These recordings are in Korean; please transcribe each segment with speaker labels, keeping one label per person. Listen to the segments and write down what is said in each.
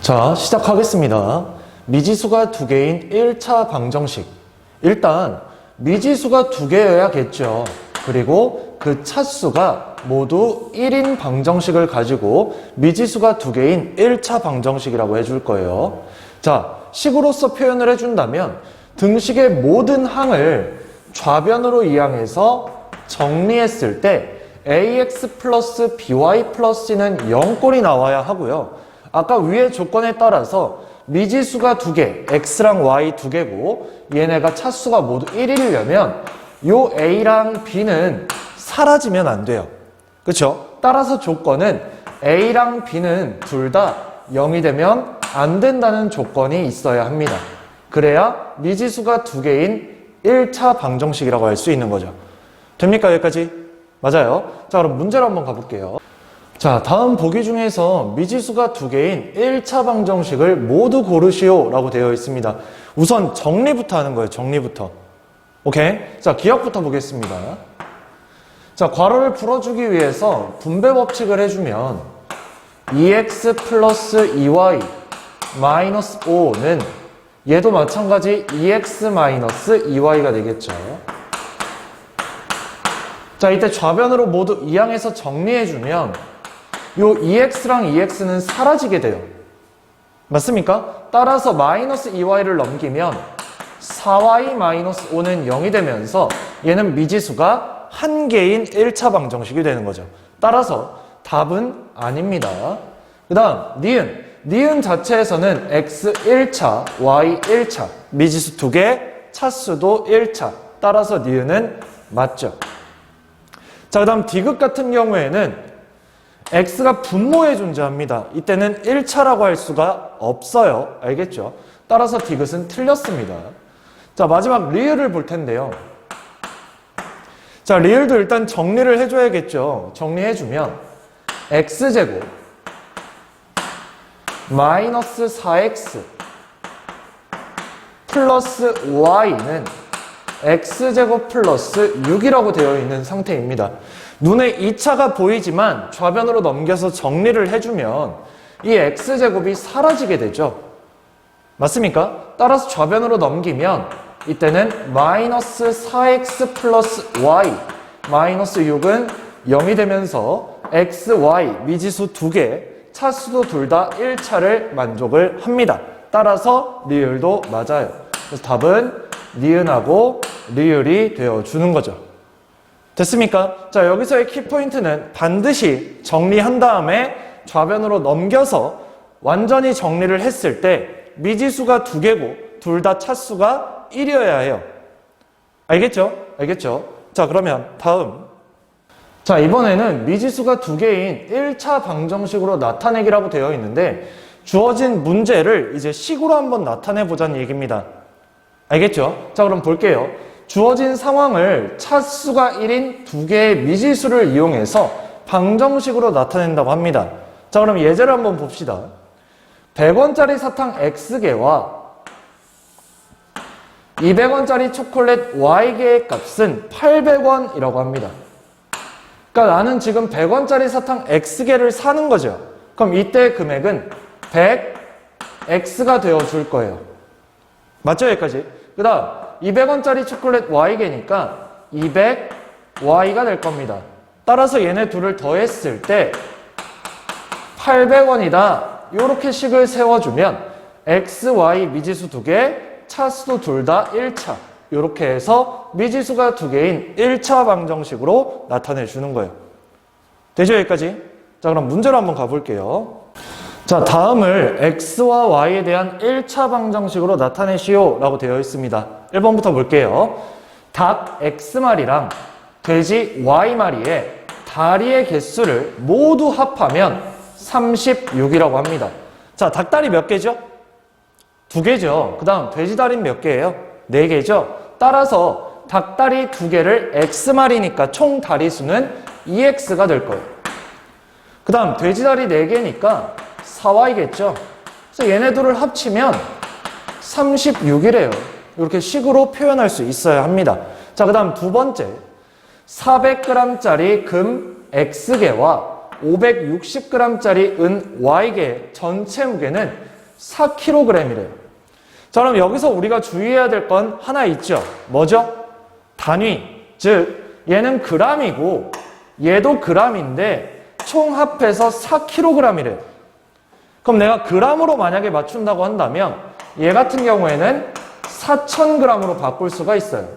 Speaker 1: 자, 시작하겠습니다. 미지수가 두 개인 1차 방정식. 일단 미지수가 두 개여야겠죠. 그리고 그 차수가 모두 1인 방정식을 가지고 미지수가 두 개인 1차 방정식이라고 해줄 거예요. 자, 식으로서 표현을 해준다면 등식의 모든 항을 좌변으로 이항해서 정리했을 때 ax 플러스 by 플러스 c는 0꼴이 나와야 하고요. 아까 위의 조건에 따라서 미지수가 두 개, x랑 y 두 개고 얘네가 차수가 모두 1이려면 요 a랑 b는 사라지면 안 돼요. 그쵸? 따라서 조건은 a랑 b는 둘 다 0이 되면 안 된다는 조건이 있어야 합니다. 그래야 미지수가 두 개인 1차 방정식이라고 할 수 있는 거죠. 됩니까? 여기까지? 맞아요. 자, 그럼 문제로 한번 가볼게요. 자, 다음 보기 중에서 미지수가 두 개인 1차 방정식을 모두 고르시오 라고 되어 있습니다. 우선 정리부터 하는 거예요. 정리부터. 오케이? 자, 기억부터 보겠습니다. 자, 괄호를 풀어주기 위해서 분배 법칙을 해주면 2x 플러스 2y 마이너스 5는 얘도 마찬가지 2x 마이너스 2y가 되겠죠. 자, 이때 좌변으로 모두 이항해서 정리해주면 요 2x랑 2x는 사라지게 돼요. 맞습니까? 따라서 마이너스 2y를 넘기면 4y 마이너스 5는 0이 되면서 얘는 미지수가 한 개인 1차 방정식이 되는 거죠. 따라서 답은 아닙니다. 그 다음 니은. 니은 자체에서는 x 1차, y 1차, 미지수 두 개, 차수도 1차. 따라서 니은은 맞죠. 자, 그 다음 디귿 같은 경우에는 x가 분모에 존재합니다. 이때는 1차라고 할 수가 없어요. 알겠죠? 따라서 디귿은 틀렸습니다. 자, 마지막 리을을 볼 텐데요. 자, 리을도 일단 정리를 해줘야겠죠. 정리해주면 x제곱 마이너스 4x 플러스 y는 x제곱 플러스 6이라고 되어 있는 상태입니다. 눈에 2차가 보이지만 좌변으로 넘겨서 정리를 해주면 이 x제곱이 사라지게 되죠. 맞습니까? 따라서 좌변으로 넘기면 이때는 마이너스 4x 플러스 y 마이너스 6은 0이 되면서 x, y 미지수 두 개, 차수도 둘 다 1차를 만족을 합니다. 따라서 리을도 맞아요. 그래서 답은 니은하고 리을이 되어주는 거죠. 됐습니까? 자, 여기서의 키포인트는 반드시 정리한 다음에 좌변으로 넘겨서 완전히 정리를 했을 때 미지수가 두 개고 둘 다 차수가 1이어야 해요. 알겠죠? 알겠죠? 자, 그러면 다음. 자, 이번에는 미지수가 두 개인 1차 방정식으로 나타내기라고 되어 있는데 주어진 문제를 이제 식으로 한번 나타내보자는 얘기입니다. 알겠죠? 자, 그럼 볼게요. 주어진 상황을 차수가 1인 두 개의 미지수를 이용해서 방정식으로 나타낸다고 합니다. 자, 그럼 예제를 한번 봅시다. 100원짜리 사탕 X개와 200원짜리 초콜릿 Y개의 값은 800원이라고 합니다. 그러니까 나는 지금 100원짜리 사탕 X개를 사는 거죠. 그럼 이때 금액은 100X가 되어줄 거예요. 맞죠? 여기까지? 그 다음 200원짜리 초콜릿 Y개니까 200Y가 될 겁니다. 따라서 얘네 둘을 더했을 때 800원이다. 이렇게 식을 세워주면 X, Y 미지수 두 개, 차수도 둘 다 1차. 이렇게 해서 미지수가 두 개인 1차 방정식으로 나타내주는 거예요. 되죠? 여기까지? 자, 그럼 문제로 한번 가볼게요. 자, 다음을 x와 y에 대한 1차 방정식으로 나타내시오 라고 되어 있습니다. 1번부터 볼게요. 닭 x마리랑 돼지 y마리의 다리의 개수를 모두 합하면 36이라고 합니다. 자, 닭다리 몇 개죠? 두 개죠. 그 다음 돼지 다리는 몇 개예요? 네 개죠. 따라서 닭다리 두 개를 x마리니까 총 다리 수는 2x가 될 거예요. 그 다음 돼지 다리 네 개니까 4y겠죠. 그래서 얘네들을 합치면 36이래요. 이렇게 식으로 표현할 수 있어야 합니다. 자, 그 다음 두 번째. 400g짜리 금 X개와 560g짜리 은 Y개 전체 무게는 4kg이래요. 자, 그럼 여기서 우리가 주의해야 될 건 하나 있죠. 뭐죠? 단위. 즉, 얘는 g이고 얘도 g인데 총 합해서 4kg이래요. 그럼 내가 g으로 만약에 맞춘다고 한다면 얘 같은 경우에는 4000g으로 바꿀 수가 있어요.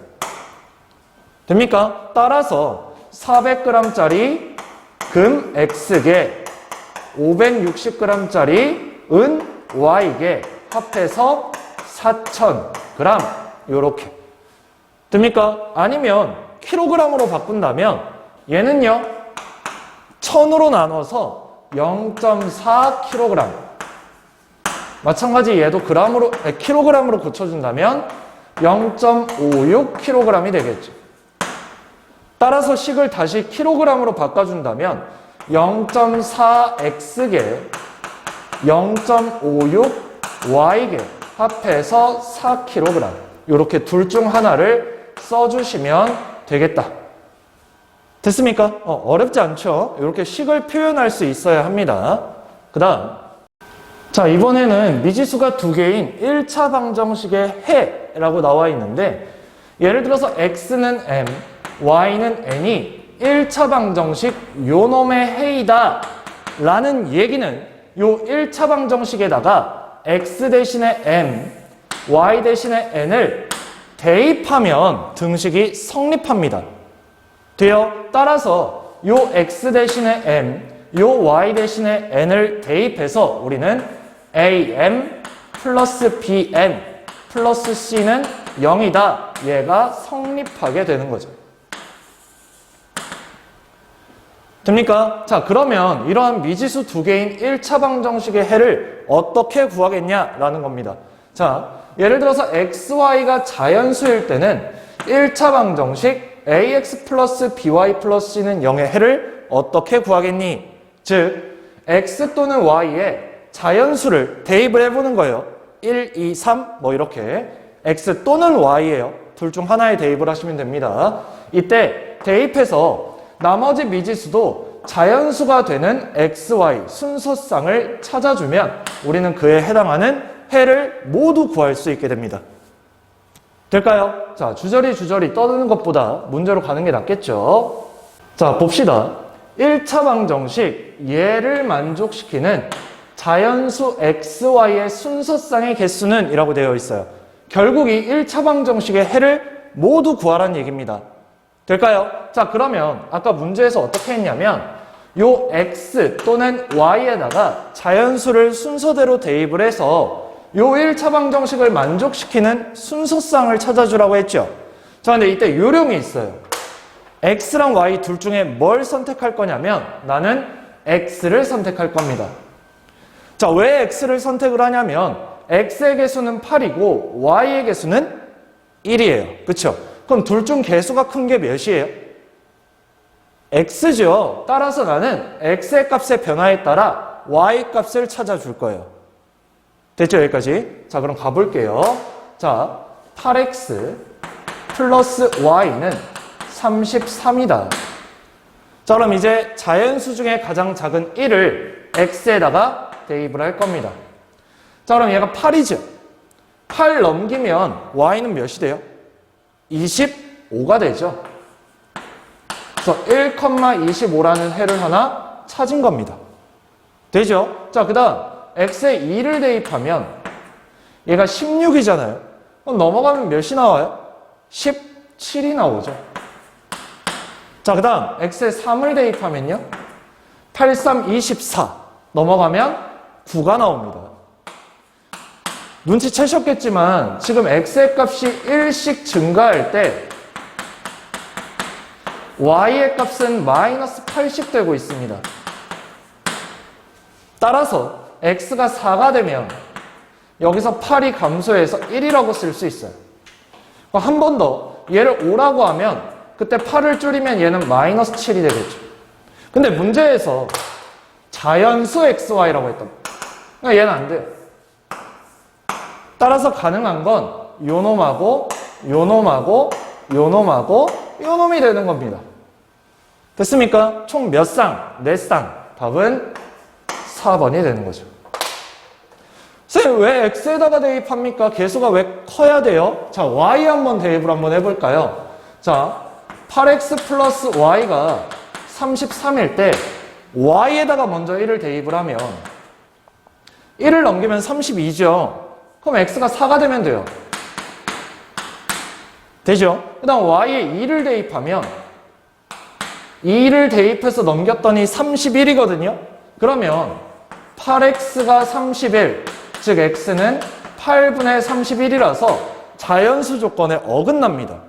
Speaker 1: 됩니까? 따라서 400g짜리 금 X개, 560g짜리 은 Y개 합해서 4000g 요렇게. 됩니까? 아니면 킬로그램으로 바꾼다면 얘는요 1000으로 나눠서 0.4kg. 마찬가지 얘도 킬로그램으로 고쳐준다면 0.56kg이 되겠죠. 따라서 식을 다시 킬로그램으로 바꿔준다면 0.4x개, 0.56y개 합해서 4kg. 이렇게 둘 중 하나를 써주시면 되겠다. 됐습니까? 어렵지 않죠? 이렇게 식을 표현할 수 있어야 합니다. 그 다음, 자, 이번에는 미지수가 두 개인 1차 방정식의 해라고 나와 있는데, 예를 들어서 x는 m, y는 n이 1차 방정식 요놈의 해이다 라는 얘기는 요 1차 방정식에다가 x 대신에 m, y 대신에 n을 대입하면 등식이 성립합니다. 돼요? 따라서 요 x 대신에 m, 요 y 대신에 n을 대입해서 우리는 am 플러스 bn 플러스 c는 0이다. 얘가 성립하게 되는 거죠. 됩니까? 자, 그러면 이러한 미지수 두 개인 1차 방정식의 해를 어떻게 구하겠냐라는 겁니다. 자, 예를 들어서 xy가 자연수일 때는 1차 방정식 ax 플러스 by 플러스 c는 0의 해를 어떻게 구하겠니? 즉, x 또는 y에 자연수를 대입을 해보는 거예요. 1, 2, 3 뭐 이렇게 x 또는 y예요. 둘 중 하나에 대입을 하시면 됩니다. 이때 대입해서 나머지 미지수도 자연수가 되는 xy 순서쌍을 찾아주면 우리는 그에 해당하는 해를 모두 구할 수 있게 됩니다. 될까요? 자, 주저리 떠드는 것보다 문제로 가는 게 낫겠죠? 자, 봅시다. 1차 방정식 얘를 만족시키는 자연수 xy의 순서쌍의 개수는 이라고 되어 있어요. 결국 이 1차 방정식의 해를 모두 구하라는 얘기입니다. 될까요? 자, 그러면 아까 문제에서 어떻게 했냐면 요 x 또는 y에다가 자연수를 순서대로 대입을 해서 요 1차 방정식을 만족시키는 순서쌍을 찾아주라고 했죠. 자, 근데 이때 요령이 있어요. x랑 y 둘 중에 뭘 선택할 거냐면 나는 x를 선택할 겁니다. 자, 왜 x를 선택을 하냐면 x의 개수는 8이고 y의 개수는 1이에요. 그쵸? 그럼 둘 중 개수가 큰 게 몇이에요? x죠. 따라서 나는 x의 값의 변화에 따라 y 값을 찾아줄 거예요. 됐죠? 여기까지? 자, 그럼 가볼게요. 자, 8x 플러스 y는 33이다. 자, 그럼 이제 자연수 중에 가장 작은 1을 x에다가 대입을 할 겁니다. 자, 그럼 얘가 8이죠. 8 넘기면 y는 몇이 돼요? 25가 되죠. 그래서 1,25라는 해를 하나 찾은 겁니다. 되죠? 자, 그 다음 x에 2를 대입하면 얘가 16이잖아요. 그럼 넘어가면 몇이 나와요? 17이 나오죠. 자, 그 다음 x에 3을 대입하면요 8, 3, 24 넘어가면 9가 나옵니다. 눈치채셨겠지만 지금 x의 값이 1씩 증가할 때 y의 값은 마이너스 80 되고 있습니다. 따라서 x가 4가 되면 여기서 8이 감소해서 1이라고 쓸 수 있어요. 한 번 더 얘를 5라고 하면 그때 8을 줄이면 얘는 마이너스 7이 되겠죠. 근데 문제에서 자연수 xy라고 했던 그러니까 얘는 안 돼요. 따라서 가능한 건 요놈하고 요놈하고 요놈하고 요놈이 되는 겁니다. 됐습니까? 총 몇 쌍? 4쌍. 답은 4번이 되는 거죠. 선생님 왜 x에다가 대입합니까? 개수가 왜 커야 돼요? 자, y 한번 대입을 한번 해볼까요? 자, 8x 플러스 y가 33일 때 y에다가 먼저 1을 대입을 하면 1을 넘기면 32죠. 그럼 x가 4가 되면 돼요. 되죠? 그 다음 y에 2를 대입하면 2를 대입해서 넘겼더니 31이거든요. 그러면 8x가 31, 즉 x는 8분의 31이라서 자연수 조건에 어긋납니다.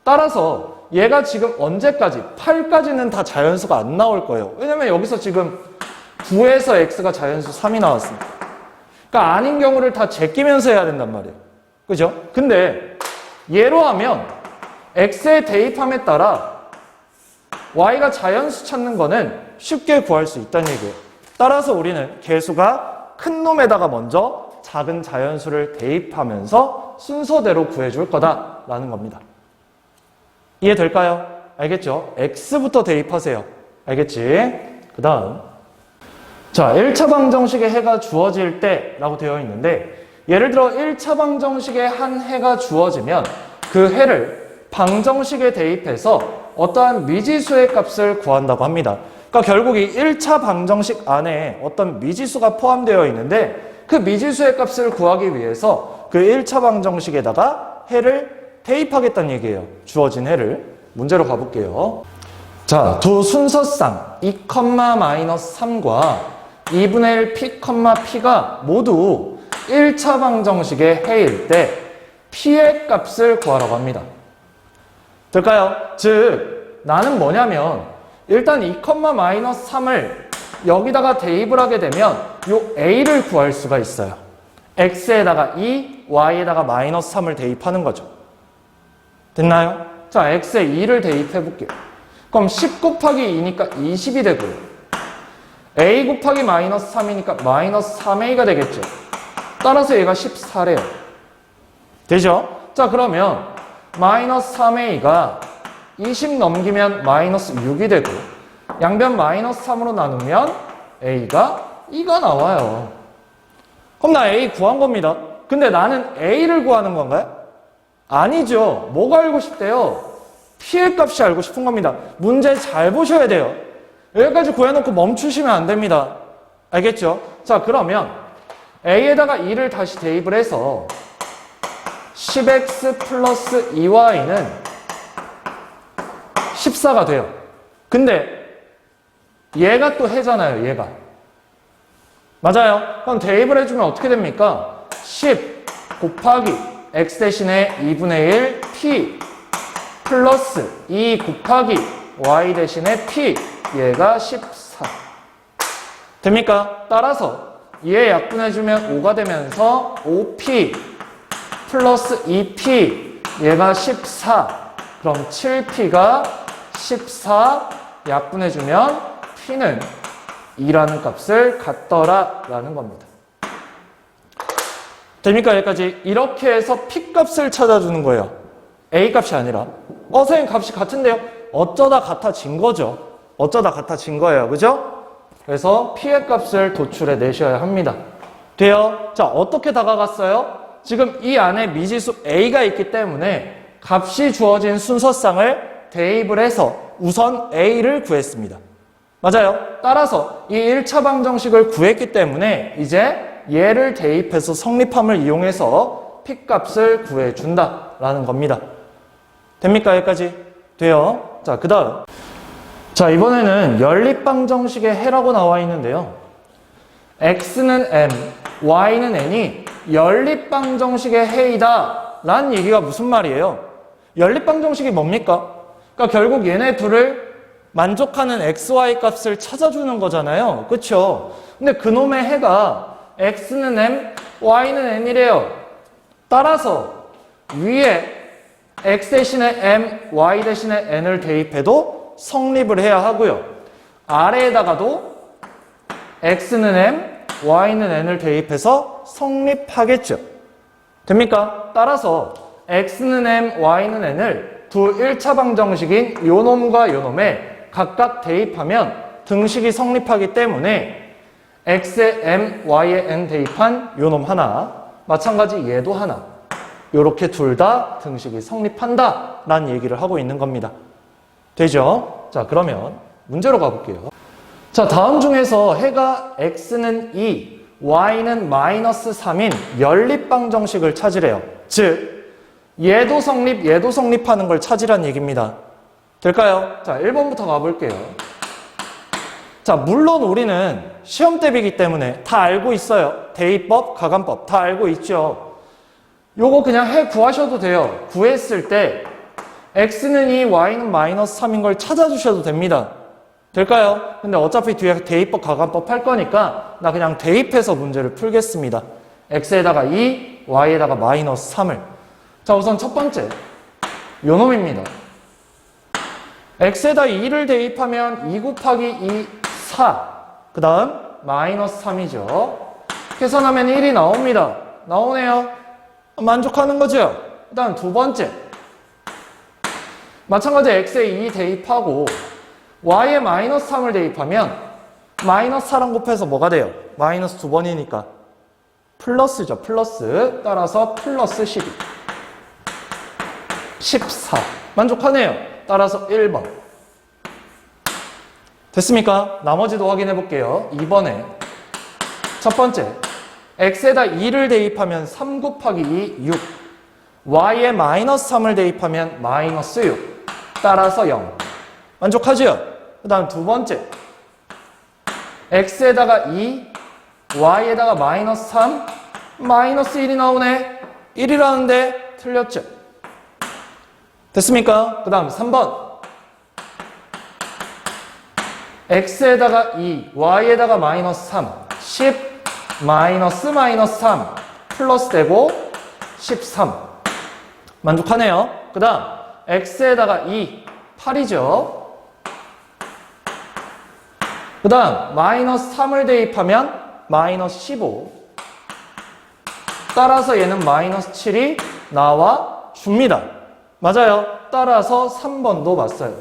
Speaker 1: 따라서 얘가 지금 언제까지? 8까지는 다 자연수가 안 나올 거예요. 왜냐면 여기서 지금 9에서 x가 자연수 3이 나왔습니다. 그러니까 아닌 경우를 다 제끼면서 해야 된단 말이에요. 그죠? 근데 예로 하면 x의 대입함에 따라 y가 자연수 찾는 거는 쉽게 구할 수 있다는 얘기예요. 따라서 우리는 개수가 큰 놈에다가 먼저 작은 자연수를 대입하면서 순서대로 구해줄 거다라는 겁니다. 이해될까요? 알겠죠? x부터 대입하세요. 알겠지? 그 다음 자, 1차 방정식의 해가 주어질 때 라고 되어 있는데 예를 들어 1차 방정식의 한 해가 주어지면 그 해를 방정식에 대입해서 어떠한 미지수의 값을 구한다고 합니다. 그러니까 결국 이 1차 방정식 안에 어떤 미지수가 포함되어 있는데 그 미지수의 값을 구하기 위해서 그 1차 방정식에다가 해를 대입하겠다는 얘기예요. 주어진 해를. 문제로 가볼게요. 자, 두 순서상 2,-3과 2분의 1 p, p가 모두 1차 방정식의 해일 때 p의 값을 구하라고 합니다. 될까요? 즉 나는 뭐냐면 일단 2,-3을 여기다가 대입을 하게 되면 요 a를 구할 수가 있어요. x에다가 2, y에다가 -3을 대입하는 거죠. 됐나요? 자, x에 2를 대입해 볼게요. 그럼 10 곱하기 2니까 20이 되고요. a 곱하기 -3이니까 -3a가 되겠죠. 따라서 얘가 14래요. 되죠? 자, 그러면 -3a가 20 넘기면 -6이 되고 양변 -3으로 나누면 a가 2가 나와요. 그럼 나 a 구한 겁니다. 근데 나는 a를 구하는 건가요? 아니죠. 뭐가 알고 싶대요? p의 값이 알고 싶은 겁니다. 문제 잘 보셔야 돼요. 여기까지 구해놓고 멈추시면 안 됩니다. 알겠죠? 자, 그러면 a에다가 2를 다시 대입을 해서 10x 플러스 2y는 14가 돼요. 근데 얘가 또 해잖아요. 얘가. 맞아요. 그럼 대입을 해주면 어떻게 됩니까? 10 곱하기 x 대신에 2분의 1 p 플러스 2 곱하기 y 대신에 p 얘가 14 됩니까? 따라서 얘 약분해주면 5가 되면서 5p 플러스 2p 얘가 14 그럼 7p가 14 약분해주면 p는 2라는 값을 갖더라 라는 겁니다. 됩니까? 여기까지. 이렇게 해서 p 값을 찾아주는 거예요. a 값이 아니라. 선생님 값이 같은데요? 어쩌다 같아진 거죠. 어쩌다 같아진 거예요. 그죠? 그래서 p의 값을 도출해 내셔야 합니다. 돼요? 자, 어떻게 다가갔어요? 지금 이 안에 미지수 a가 있기 때문에 값이 주어진 순서상을 대입을 해서 우선 a를 구했습니다. 맞아요? 따라서 이 1차 방정식을 구했기 때문에 이제 얘를 대입해서 성립함을 이용해서 p값을 구해준다라는 겁니다. 됩니까? 여기까지? 돼요? 자, 그 다음. 자, 이번에는 연립방정식의 해라고 나와 있는데요. x는 m, y는 n이 연립방정식의 해이다 라는 얘기가 무슨 말이에요? 연립방정식이 뭡니까? 그러니까 결국 얘네 둘을 만족하는 xy 값을 찾아주는 거잖아요. 그쵸? 근데 그놈의 해가 x는 m, y는 n이래요. 따라서 위에 x 대신에 m, y 대신에 n을 대입해도 성립을 해야 하고요. 아래에다가도 x는 m, y는 n을 대입해서 성립하겠죠. 됩니까? 따라서 x는 m, y는 n을 두 1차 방정식인 요놈과 요놈에 각각 대입하면 등식이 성립하기 때문에 x에 m, y에 n 대입한 요 놈 하나, 마찬가지 얘도 하나. 요렇게 둘 다 등식이 성립한다 라는 얘기를 하고 있는 겁니다. 되죠? 자, 그러면 문제로 가볼게요. 자, 다음 중에서 해가 x는 2, y는 마이너스 3인 연립방정식을 찾으래요. 즉, 얘도 성립, 얘도 성립하는 걸 찾으란 얘기입니다. 될까요? 자, 1번부터 가볼게요. 자, 물론 우리는 시험 대비이기 때문에 다 알고 있어요. 대입법, 가감법 다 알고 있죠. 요거 그냥 해 구하셔도 돼요. 구했을 때 x는 2, y는 마이너스 3인 걸 찾아주셔도 됩니다. 될까요? 근데 어차피 뒤에 대입법, 가감법 할 거니까 나 그냥 대입해서 문제를 풀겠습니다. x에다가 2, y에다가 마이너스 3을. 자, 우선 첫 번째 요 놈입니다. x에다 2를 대입하면 2 곱하기 2, 4. 그 다음 마이너스 3이죠. 계산하면 1이 나옵니다. 나오네요. 만족하는 거죠. 그 다음 두 번째. 마찬가지 x에 2 대입하고 y에 마이너스 3을 대입하면 마이너스 4랑 곱해서 뭐가 돼요? 마이너스 2번이니까 플러스죠. 플러스. 따라서 플러스 12. 14. 만족하네요. 따라서 1번. 됐습니까? 나머지도 확인해 볼게요. 2번에 첫 번째 x에다 2를 대입하면 3 곱하기 2, 6. y에 마이너스 3을 대입하면 마이너스 6. 따라서 0. 만족하죠? 그 다음 두 번째 x에다가 2, y에다가 마이너스 3, 마이너스 1이 나오네. 1이라는데 틀렸죠? 됐습니까? 그 다음 3번 x에다가 2, y에다가 마이너스 3, 10, 마이너스 3, 플러스 되고 13. 만족하네요. 그 다음 x에다가 2, 8이죠. 그 다음 마이너스 3을 대입하면 마이너스 15. 따라서 얘는 마이너스 7이 나와 줍니다. 맞아요. 따라서 3번도 맞아요.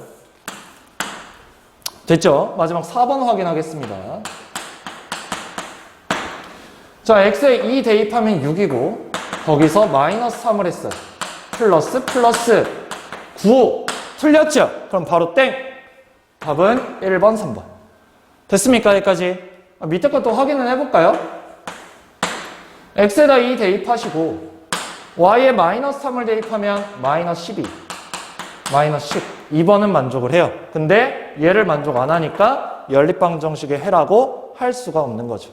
Speaker 1: 됐죠? 마지막 4번 확인하겠습니다. 자, x에 2 대입하면 6이고 거기서 마이너스 3을 했어요. 플러스 9. 틀렸죠? 그럼 바로 땡! 답은 1번, 3번. 됐습니까? 여기까지? 밑에 것도 확인을 해볼까요? x에다 2 대입하시고 y에 마이너스 3을 대입하면 마이너스 12, 마이너스 10. 2번은 만족을 해요. 근데 얘를 만족 안 하니까 연립방정식의 해라고 할 수가 없는 거죠.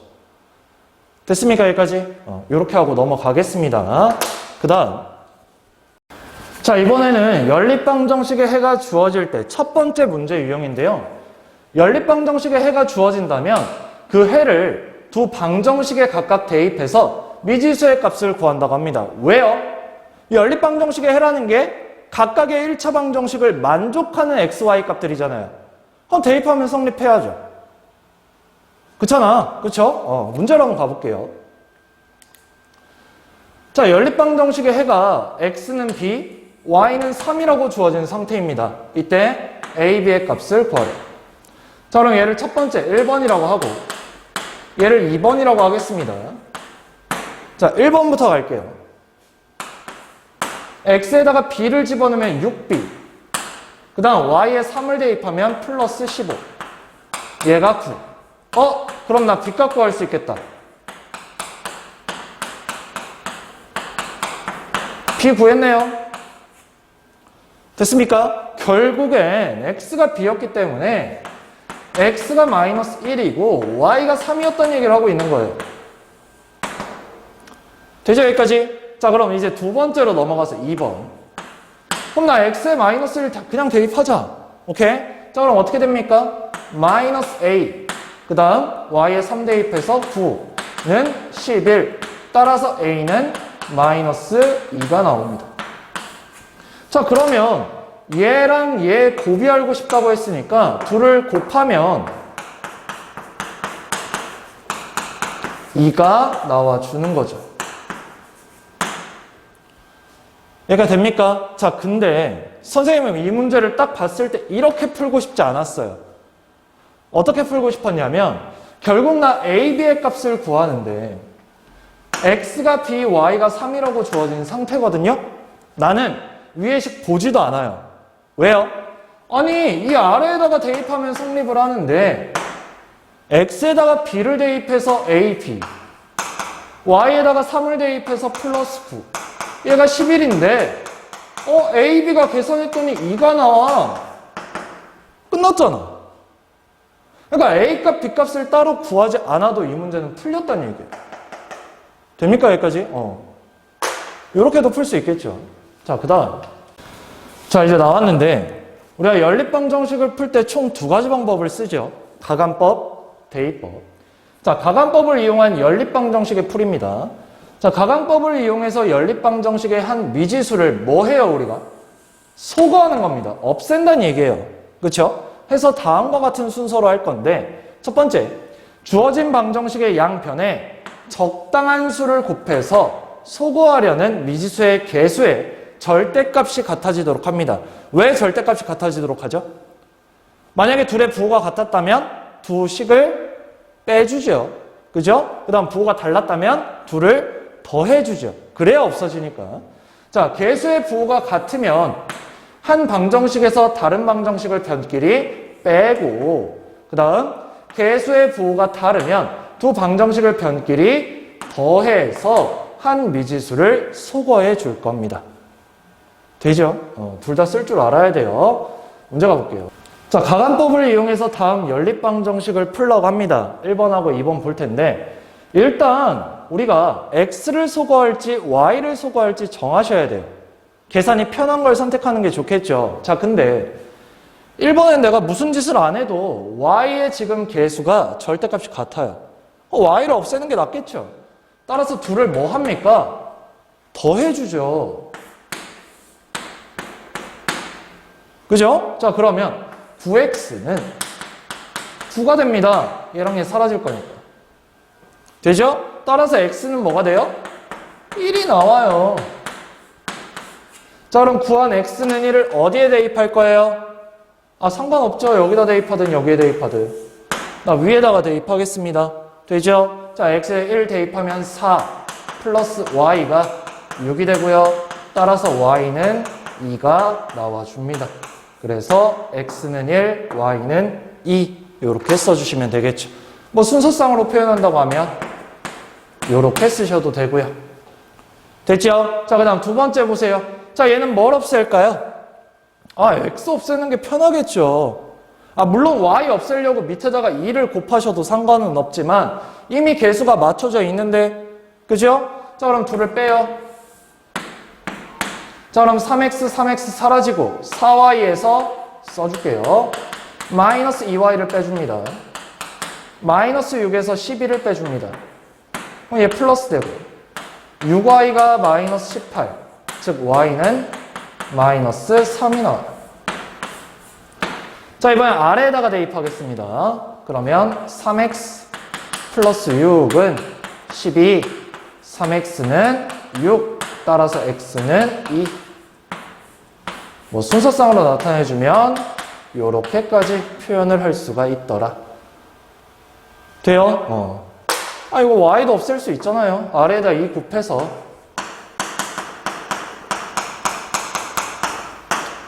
Speaker 1: 됐습니까? 여기까지? 이렇게 하고 넘어가겠습니다. 그 다음 자, 이번에는 연립방정식의 해가 주어질 때 첫 번째 문제 유형인데요. 연립방정식의 해가 주어진다면 그 해를 두 방정식에 각각 대입해서 미지수의 값을 구한다고 합니다. 왜요? 연립방정식의 해라는 게 각각의 1차 방정식을 만족하는 xy 값들이잖아요. 그럼 대입하면 성립해야죠. 그렇잖아. 그쵸? 문제로 한번 가볼게요. 자, 연립방정식의 해가 x는 b, y는 3이라고 주어진 상태입니다. 이때 a, b의 값을 구하래. 자, 그럼 얘를 첫 번째 1번이라고 하고 얘를 2번이라고 하겠습니다. 자, 1번부터 갈게요. x에다가 b를 집어넣으면 6b. 그 다음 y에 3을 대입하면 플러스 15. 얘가 9. 그럼 나 b 값 구할 수 있겠다. b 구했네요. 됐습니까? 결국엔 x가 b였기 때문에 x가 마이너스 1이고 y가 3이었던 얘기를 하고 있는 거예요. 되죠? 여기까지? 자, 그럼 이제 두 번째로 넘어가서 2번. 그럼 나 x에 마이너스 1 그냥 대입하자. 오케이? 자, 그럼 어떻게 됩니까? 마이너스 a. 그 다음 y에 3 대입해서 9는 11. 따라서 a는 마이너스 2가 나옵니다. 자, 그러면 얘랑 얘 곱이 알고 싶다고 했으니까 둘을 곱하면 2가 나와주는 거죠. 얘가 됩니까? 자, 근데 선생님은 이 문제를 딱 봤을 때 이렇게 풀고 싶지 않았어요. 어떻게 풀고 싶었냐면 결국 나 a, b의 값을 구하는데 x가 b, y가 3이라고 주어진 상태거든요. 나는 위의 식 보지도 않아요. 왜요? 아니 이 아래에다가 대입하면 성립을 하는데 x에다가 b를 대입해서 ab, y에다가 3을 대입해서 플러스 9, 얘가 11인데 ab가 계산했더니 2가 나와. 끝났잖아. 그러니까 A값, B값을 따로 구하지 않아도 이 문제는 풀렸다는 얘기예요. 됩니까, 여기까지? 이렇게도 풀 수 있겠죠. 자, 그 다음. 자, 이제 나왔는데, 우리가 연립방정식을 풀 때 총 두 가지 방법을 쓰죠. 가간법, 대입법. 자, 가간법을 이용한 연립방정식의 풀이입니다. 자, 가간법을 이용해서 연립방정식의 한 미지수를 뭐 해요, 우리가? 소거하는 겁니다. 없앤다는 얘기예요. 그쵸? 해서 다음과 같은 순서로 할 건데, 첫 번째, 주어진 방정식의 양변에 적당한 수를 곱해서 소거하려는 미지수의 개수의 절대값이 같아지도록 합니다. 왜 절대값이 같아지도록 하죠? 만약에 둘의 부호가 같았다면 두 식을 빼주죠. 그죠? 그 다음 부호가 달랐다면 둘을 더해주죠. 그래야 없어지니까. 자, 개수의 부호가 같으면 한 방정식에서 다른 방정식을 변끼리 빼고, 그 다음 개수의 부호가 다르면 두 방정식을 변끼리 더해서 한 미지수를 소거해 줄 겁니다. 되죠? 둘 다 쓸 줄 알아야 돼요. 문제 가볼게요. 자, 가간법을 이용해서 다음 연립방정식을 풀려고 합니다. 1번하고 2번 볼 텐데, 일단 우리가 x를 소거할지 y를 소거할지 정하셔야 돼요. 계산이 편한 걸 선택하는 게 좋겠죠. 자, 근데 1번엔 내가 무슨 짓을 안 해도 y의 지금 개수가 절대값이 같아요. y를 없애는 게 낫겠죠. 따라서 둘을 뭐 합니까? 더해주죠. 그죠? 자, 그러면 9x는 9가 됩니다. 얘랑 얘 사라질 거니까. 되죠? 따라서 x는 뭐가 돼요? 1이 나와요. 자, 그럼 구한 x는 1을 어디에 대입할 거예요? 상관없죠. 여기다 대입하든 여기에 대입하든. 나 위에다가 대입하겠습니다. 되죠? 자, x에 1 대입하면 4 플러스 y가 6이 되고요. 따라서 y는 2가 나와줍니다. 그래서 x는 1, y는 2 이렇게 써주시면 되겠죠. 뭐 순서상으로 표현한다고 하면 이렇게 쓰셔도 되고요. 됐죠? 자, 그 다음 두 번째 보세요. 자, 얘는 뭘 없앨까요? x 없애는 게 편하겠죠. 물론 y 없애려고 밑에다가 2를 곱하셔도 상관은 없지만 이미 개수가 맞춰져 있는데, 그죠? 자, 그럼 둘을 빼요. 자, 그럼 3x, 3x 사라지고 4y에서 써줄게요. 마이너스 2y를 빼줍니다. 마이너스 6에서 11을 빼줍니다. 그럼 얘 플러스 되고 6y가 마이너스 18, 즉 y는 마이너스 3이 나와요. 자, 이번엔 아래에다가 대입하겠습니다. 그러면 3x 플러스 6은 12, 3x는 6, 따라서 x는 2. 뭐 순서상으로 나타내주면 요렇게까지 표현을 할 수가 있더라. 돼요? 이거 y도 없앨 수 있잖아요. 아래에다 2 곱해서.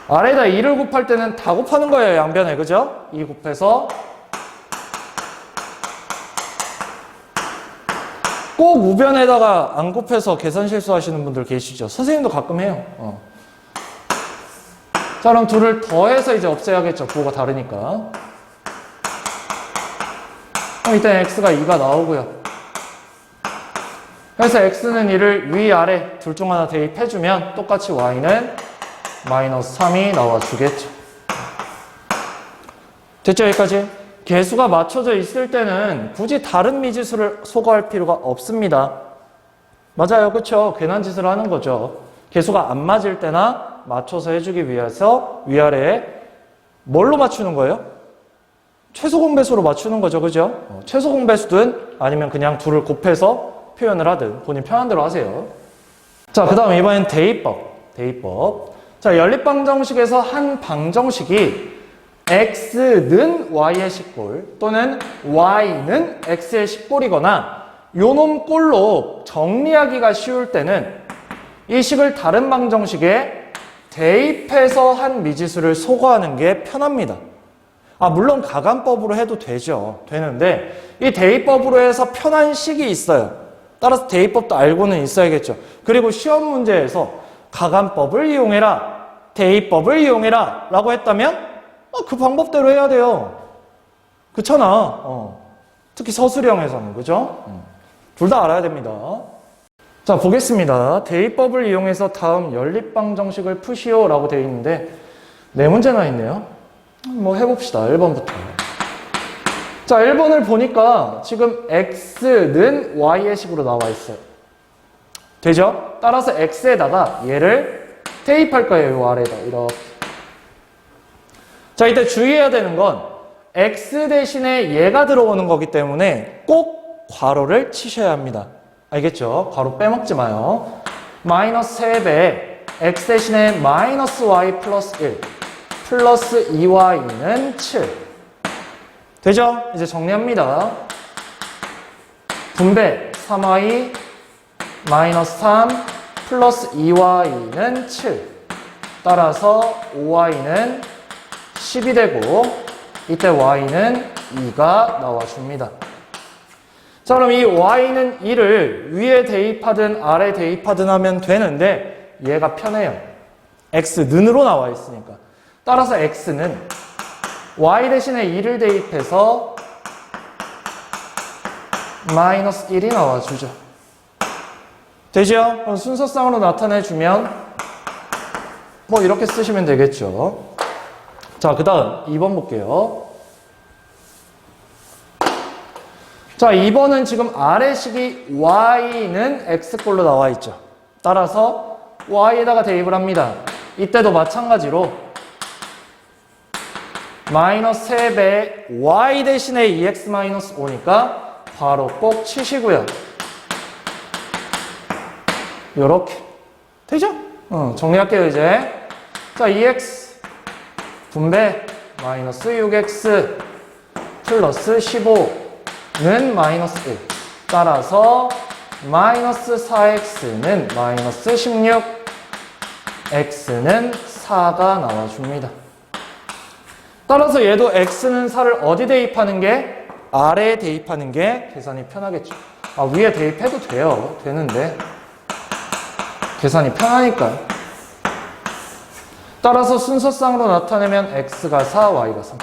Speaker 1: 아래에다 2를 곱할 때는 다 곱하는 거예요, 양변에. 그죠? 2 곱해서. 꼭 우변에다가 안 곱해서 계산 실수하시는 분들 계시죠? 선생님도 가끔 해요. 자, 그럼 둘을 더해서 이제 없애야겠죠. 부호가 다르니까. 그럼 이때 x가 2가 나오고요. 그래서 x는 2를 위아래 둘 중 하나 대입해주면 똑같이 y는 마이너스 3이 나와주겠죠. 됐죠, 여기까지? 개수가 맞춰져 있을 때는 굳이 다른 미지수를 소거할 필요가 없습니다. 맞아요, 그쵸? 괜한 짓을 하는 거죠. 개수가 안 맞을 때나 맞춰서 해주기 위해서 위아래에 뭘로 맞추는 거예요? 최소 공배수로 맞추는 거죠, 그죠? 최소 공배수든 아니면 그냥 둘을 곱해서 표현을 하든 본인 편한 대로 하세요. 자, 그 다음 이번엔 대입법. 자, 연립방정식에서 한 방정식이 x는 y의 10꼴 또는 y는 x의 10꼴이거나 요놈 꼴로 정리하기가 쉬울 때는 이 식을 다른 방정식에 대입해서 한 미지수를 소거하는 게 편합니다. 물론 가간법으로 해도 되는데 이 대입법으로 해서 편한 식이 있어요. 따라서 대입법도 알고는 있어야겠죠. 그리고 시험 문제에서 가간법을 이용해라, 대입법을 이용해라 라고 했다면 그 방법대로 해야 돼요. 그렇잖아. 특히 서술형에서는, 그죠? 둘 다 알아야 됩니다. 자, 보겠습니다. 대입법을 이용해서 다음 연립방정식을 푸시오 라고 되어 있는데 네 문제나 있네요. 해봅시다. 1번부터. 자, 1번을 보니까 지금 x는 y의 식으로 나와 있어요. 되죠? 따라서 x에다가 얘를 대입할 거예요. 이 아래에다 이렇게. 자, 이때 주의해야 되는 건 x 대신에 얘가 들어오는 거기 때문에 꼭 괄호를 치셔야 합니다. 알겠죠? 괄호 빼먹지 마요. 마이너스 3배 x 대신에 마이너스 y 플러스 1 플러스 2y는 7. 되죠? 이제 정리합니다. 분배 3y 마이너스 3 플러스 2y는 7. 따라서 5y는 10이 되고 이때 y는 2가 나와줍니다. 자, 그럼 이 y는 2를 위에 대입하든 아래 대입하든 하면 되는데 얘가 편해요. x는으로 나와 있으니까. 따라서 x는 y 대신에 2를 대입해서 마이너스 1이 나와주죠. 되죠? 그럼 순서상으로 나타내주면 이렇게 쓰시면 되겠죠. 자, 그 다음 2번 볼게요. 자, 2번은 지금 아래식이 y는 x꼴로 나와 있죠. 따라서 y에다가 대입을 합니다. 이때도 마찬가지로 마이너스 3배 y 대신에 2x 마이너스 5니까 바로 꼭 치시고요. 요렇게. 되죠? 정리할게요, 이제. 자, 2x 분배 마이너스 6x 플러스 15는 마이너스 1. 따라서 마이너스 4x는 마이너스 16, x는 4가 나와줍니다. 따라서 얘도 x는 4를 어디 대입하는 게? 아래에 대입하는 게 계산이 편하겠죠. 위에 대입해도 돼요. 되는데 계산이 편하니까요. 따라서 순서상으로 나타내면 x가 4, y가 3.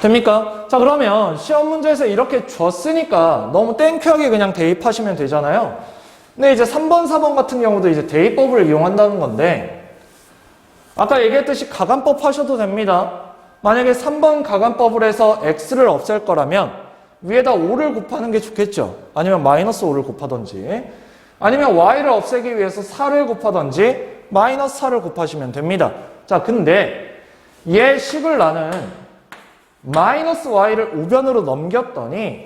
Speaker 1: 됩니까? 자, 그러면 시험 문제에서 이렇게 줬으니까 너무 땡큐하게 그냥 대입하시면 되잖아요. 근데 이제 3번, 4번 같은 경우도 이제 대입법을 이용한다는 건데 아까 얘기했듯이 가간법 하셔도 됩니다. 만약에 3번 가간법을 해서 x를 없앨 거라면 위에다 5를 곱하는 게 좋겠죠. 아니면 마이너스 5를 곱하던지 아니면 y를 없애기 위해서 4를 곱하던지 마이너스 4를 곱하시면 됩니다. 자, 근데 얘 식을 나는 마이너스 y를 우변으로 넘겼더니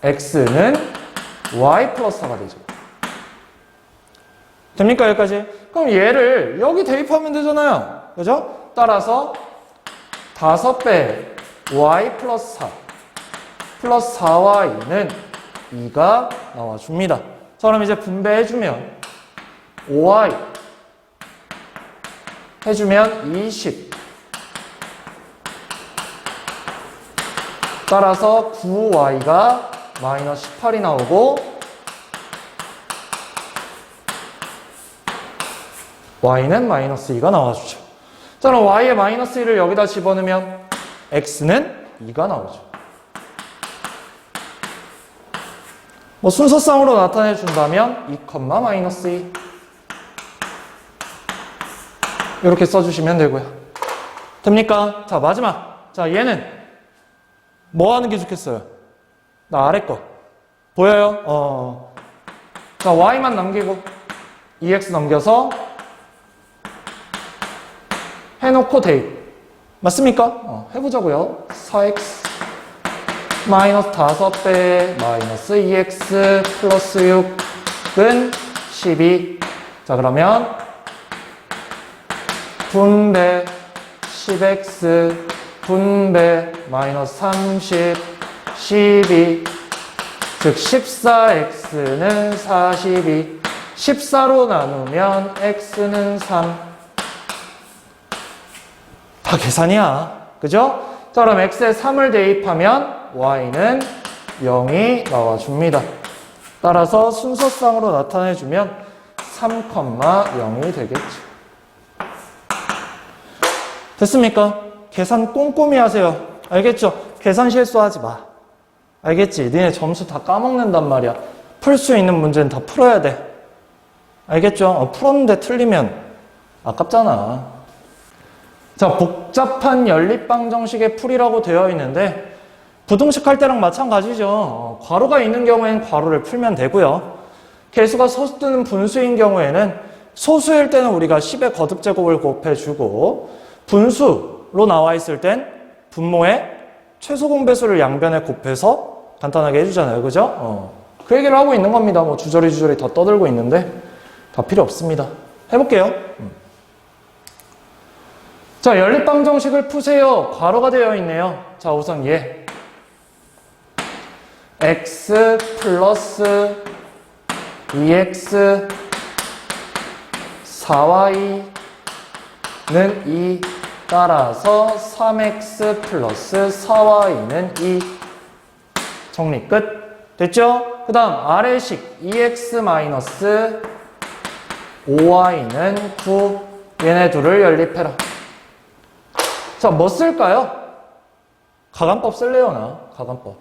Speaker 1: x는 y 플러스 4가 되죠. 됩니까? 여기까지? 그럼 얘를 여기 대입하면 되잖아요. 그죠? 따라서 5배 y 플러스 4 플러스 4y는 2가 나와줍니다. 자, 그럼 이제 분배해주면 5y 해주면 20 따라서 9y가 마이너스 18이 나오고 y는 마이너스 2가 나와주죠. 자, 그럼 y의 마이너스 2를 여기다 집어넣으면 x는 2가 나오죠. 순서상으로 나타내준다면 2, 마이너스 2 이렇게 써주시면 되고요. 됩니까? 자, 마지막. 자, 얘는 뭐 하는 게 좋겠어요? 나 아래 거. 보여요? 자, y만 남기고 2x 넘겨서 해놓고 대입. 맞습니까? 해보자고요. 4x 마이너스 5배 마이너스 2x 플러스 6은 12. 자, 그러면 분배 10x 분배 마이너스 30 12 즉 14x는 42 14로 나누면 x는 3 다 계산이야. 그죠? 자, 그럼 x에 3을 대입하면 y는 0이 나와줍니다. 따라서 순서상으로 나타내주면 3,0이 되겠죠. 됐습니까? 계산 꼼꼼히 하세요. 알겠죠? 계산 실수하지 마. 알겠지? 니네 점수 다 까먹는단 말이야. 풀 수 있는 문제는 다 풀어야 돼. 알겠죠? 풀었는데 틀리면 아깝잖아. 자, 복잡한 연립방정식의 풀이라고 되어 있는데 부등식 할 때랑 마찬가지죠. 괄호가 있는 경우에는 괄호를 풀면 되고요. 개수가 소수 또는 분수인 경우에는 소수일 때는 우리가 10의 거듭제곱을 곱해주고 분수로 나와 있을 땐 분모의 최소 공배수를 양변에 곱해서 간단하게 해주잖아요. 그죠? 그 얘기를 하고 있는 겁니다. 뭐 주저리 더 떠들고 있는데 다 필요 없습니다. 해볼게요. 자, 연립방정식을 푸세요. 괄호가 되어 있네요. 자, 우선 얘 x 플러스 2x 4y는 2 따라서 3x 플러스 4y는 2 정리 끝. 됐죠? 그 다음 아래식 2x 마이너스 5y는 9 얘네 둘을 연립해라. 자, 뭐 쓸까요? 가간법 쓸래요, 나? 가간법.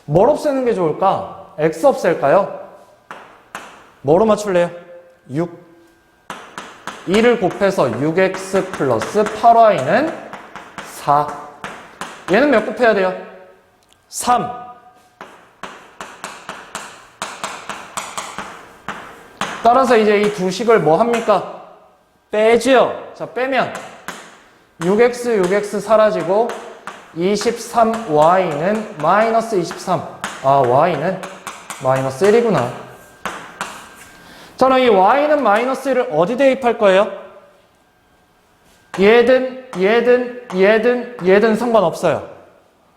Speaker 1: 뭘 없애는 게 좋을까? x 없앨까요? 뭐로 맞출래요? 6. 2를 곱해서 6x 플러스 8y는 4. 얘는 몇 곱해야 돼요? 3. 따라서 이제 이 두 식을 뭐 합니까? 빼지요. 자, 빼면 6x 사라지고 23y는 마이너스 23. 아, y는 마이너스 1이구나. 저는 이 y는 마이너스 1을 어디 대입할 거예요? 얘든 상관없어요.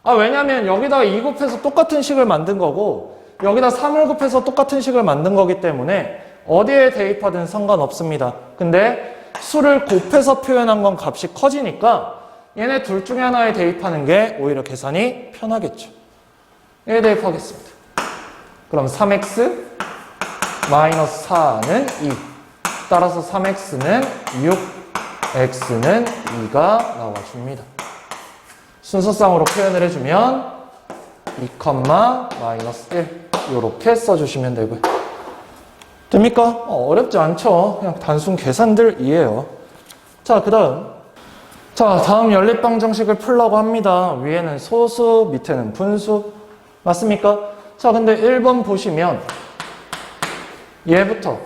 Speaker 1: 아, 왜냐면 여기다가 2 곱해서 똑같은 식을 만든 거고 여기다 3을 곱해서 똑같은 식을 만든 거기 때문에 어디에 대입하든 상관없습니다. 근데 수를 곱해서 표현한 건 값이 커지니까 얘네 둘 중에 하나에 대입하는 게 오히려 계산이 편하겠죠. 얘에 대입하겠습니다. 그럼 3x 마이너스 4는 2. 따라서 3x는 6, x는 2가 나와줍니다. 순서상으로 표현을 해주면 2, 마이너스 1 이렇게 써주시면 되고요. 됩니까? 어렵지 않죠? 그냥 단순 계산들이에요. 자, 다음 연립방정식을 풀려고 합니다. 위에는 소수, 밑에는 분수. 맞습니까? 자, 근데 1번 보시면 얘부터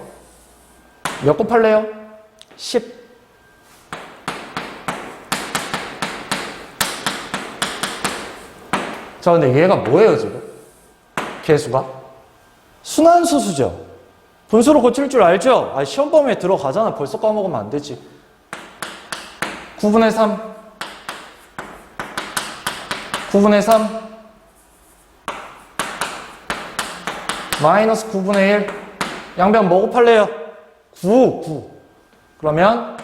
Speaker 1: 몇 곱할래요? 10. 자, 근데 얘가 뭐예요, 지금? 개수가? 순환소수죠? 분수로 고칠 줄 알죠? 아, 시험 범위에 들어가잖아. 벌써 까먹으면 안 되지. 9분의 3. 9분의 3. 마이너스 9분의 1. 양변 뭐 곱할래요? 9. 그러면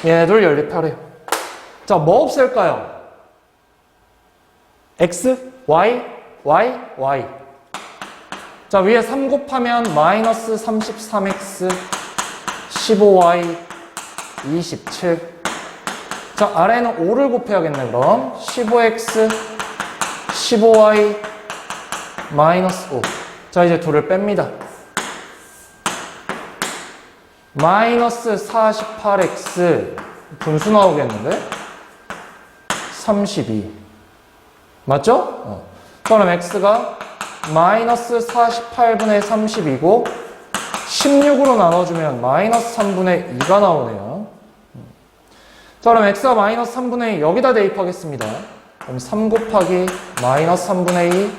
Speaker 1: 얘네들 연립하래요. 자, 뭐 없앨까요? x, y. 자, 위에 3 곱하면 마이너스 33x 15y 27. 자, 아래는 5를 곱해야겠네. 그럼 15x 15y 마이너스 5. 자, 이제 2를 뺍니다. 마이너스 48x 분수 나오겠는데? 32. 맞죠? 그럼 x가 마이너스 48분의 30이고 16으로 나눠주면 마이너스 3분의 2가 나오네요. 자, 그럼 x가 마이너스 3분의 2 여기다 대입하겠습니다. 그럼 3 곱하기 마이너스 3분의 2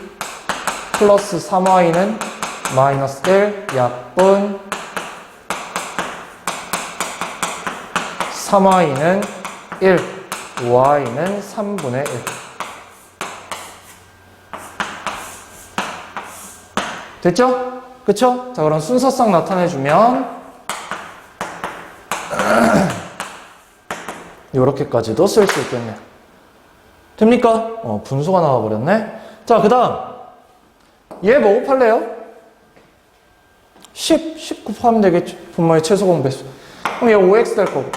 Speaker 1: 플러스 3y는 마이너스 1 약분 3y는 1, y는 3분의 1. 됐죠? 그쵸? 자, 그럼 순서상 나타내주면 요렇게까지도 쓸 수 있겠네요. 됩니까? 분수가 나와버렸네. 자, 그 다음 얘 뭐 곱할래요? 10 곱하면 되겠죠. 분모의 최소 공배수. 그럼 얘 5x 될 거고,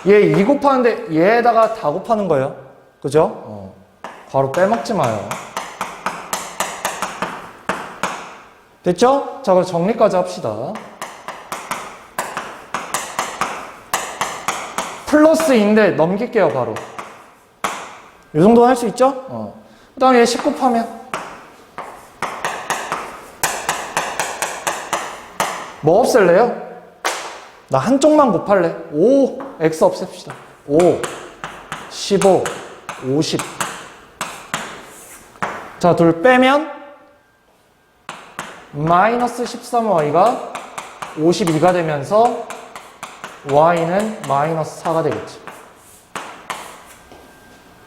Speaker 1: 얘 2 곱하는데 얘에다가 다 곱하는 거예요. 그죠? 바로 빼먹지 마요. 됐죠? 자, 그럼 정리까지 합시다. 플러스인데 넘길게요, 바로. 이 정도는 할 수 있죠? 그 다음에 얘 10 곱하면 뭐 없앨래요? 나 한쪽만 곱할래. 5, x 없앱시다. 5, 15, 50. 자, 둘 빼면 마이너스 13y가 52가 되면서 y는 마이너스 4가 되겠죠.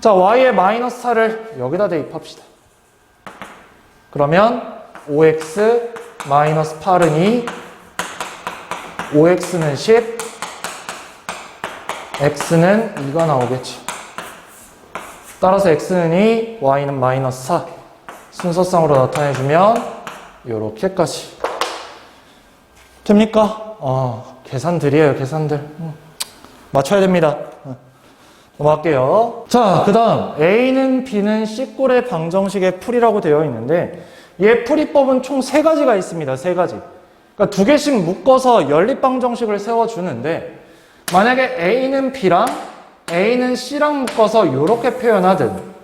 Speaker 1: 자, y의 마이너스 4를 여기다 대입합시다. 그러면 5x 마이너스 8은 2, 5x는 10, x는 2가 나오겠죠. 따라서 x는 2, y는 마이너스 4. 순서상으로 나타내주면 요렇게까지. 됩니까? 계산들이에요, 계산들. 맞춰야 됩니다. 넘어갈게요. 자, 그 다음 a는 b는 C꼴의 방정식의 풀이라고 되어 있는데 얘 풀이법은 총 3가지가 있습니다. 3가지. 그러니까 2개씩 묶어서 연립방정식을 세워주는데, 만약에 a는 b랑 a는 c랑 묶어서 이렇게 표현하든,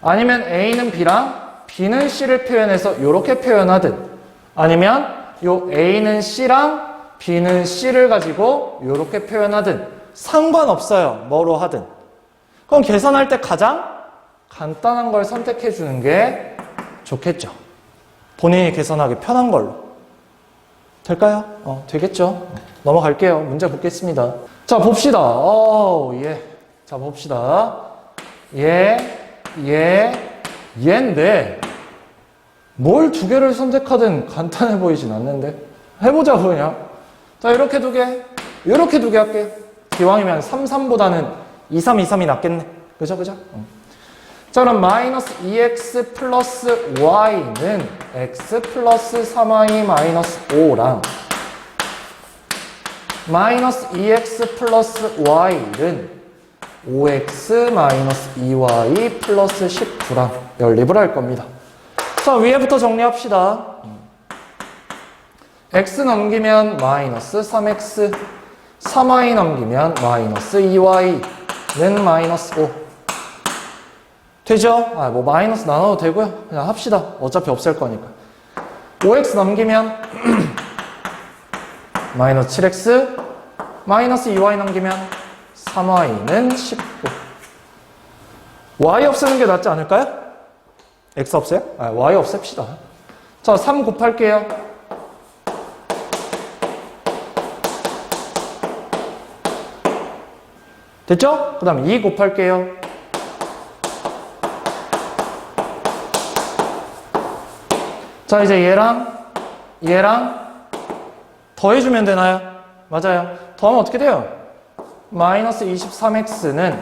Speaker 1: 아니면 a는 b랑 b는 c를 표현해서 이렇게 표현하든, 아니면 요 a는 c랑 b는 c를 가지고 이렇게 표현하든 상관없어요. 뭐로 하든. 그럼 계산할 때 가장 간단한 걸 선택해 주는 게 좋겠죠. 본인이 계산하기 편한 걸로. 될까요? 되겠죠. 넘어갈게요. 문제 보겠습니다. 자, 봅시다. 예. 자, 봅시다. 얘인데 뭘 2개를 선택하든 간단해 보이진 않는데 해보자 그냥. 자, 이렇게 2개, 이렇게 2개 할게요. 기왕이면 3, 3보다는 2, 3, 2, 3이 낫겠네. 그죠? 자, 그럼 마이너스 2x 플러스 y는 x 플러스 3y 마이너스 5랑 마이너스 2x 플러스 y는 5x 마이너스 2y 플러스 19랑 연립을 할 겁니다. 자, 위에부터 정리합시다. x 넘기면 마이너스 3x, 3y 넘기면 마이너스 2y는 마이너스 5. 되죠? 뭐 마이너스 나눠도 되고요. 그냥 합시다. 어차피 없앨 거니까. 5x 넘기면 마이너스 7x, 마이너스 2y 넘기면 3y는 19. y 없애는 게 낫지 않을까요? x 없애요? y 없앱시다. 자, 3 곱할게요. 됐죠? 그 다음에 2 곱할게요. 자, 이제 얘랑 더해주면 되나요? 맞아요. 더하면 어떻게 돼요? 마이너스 23x는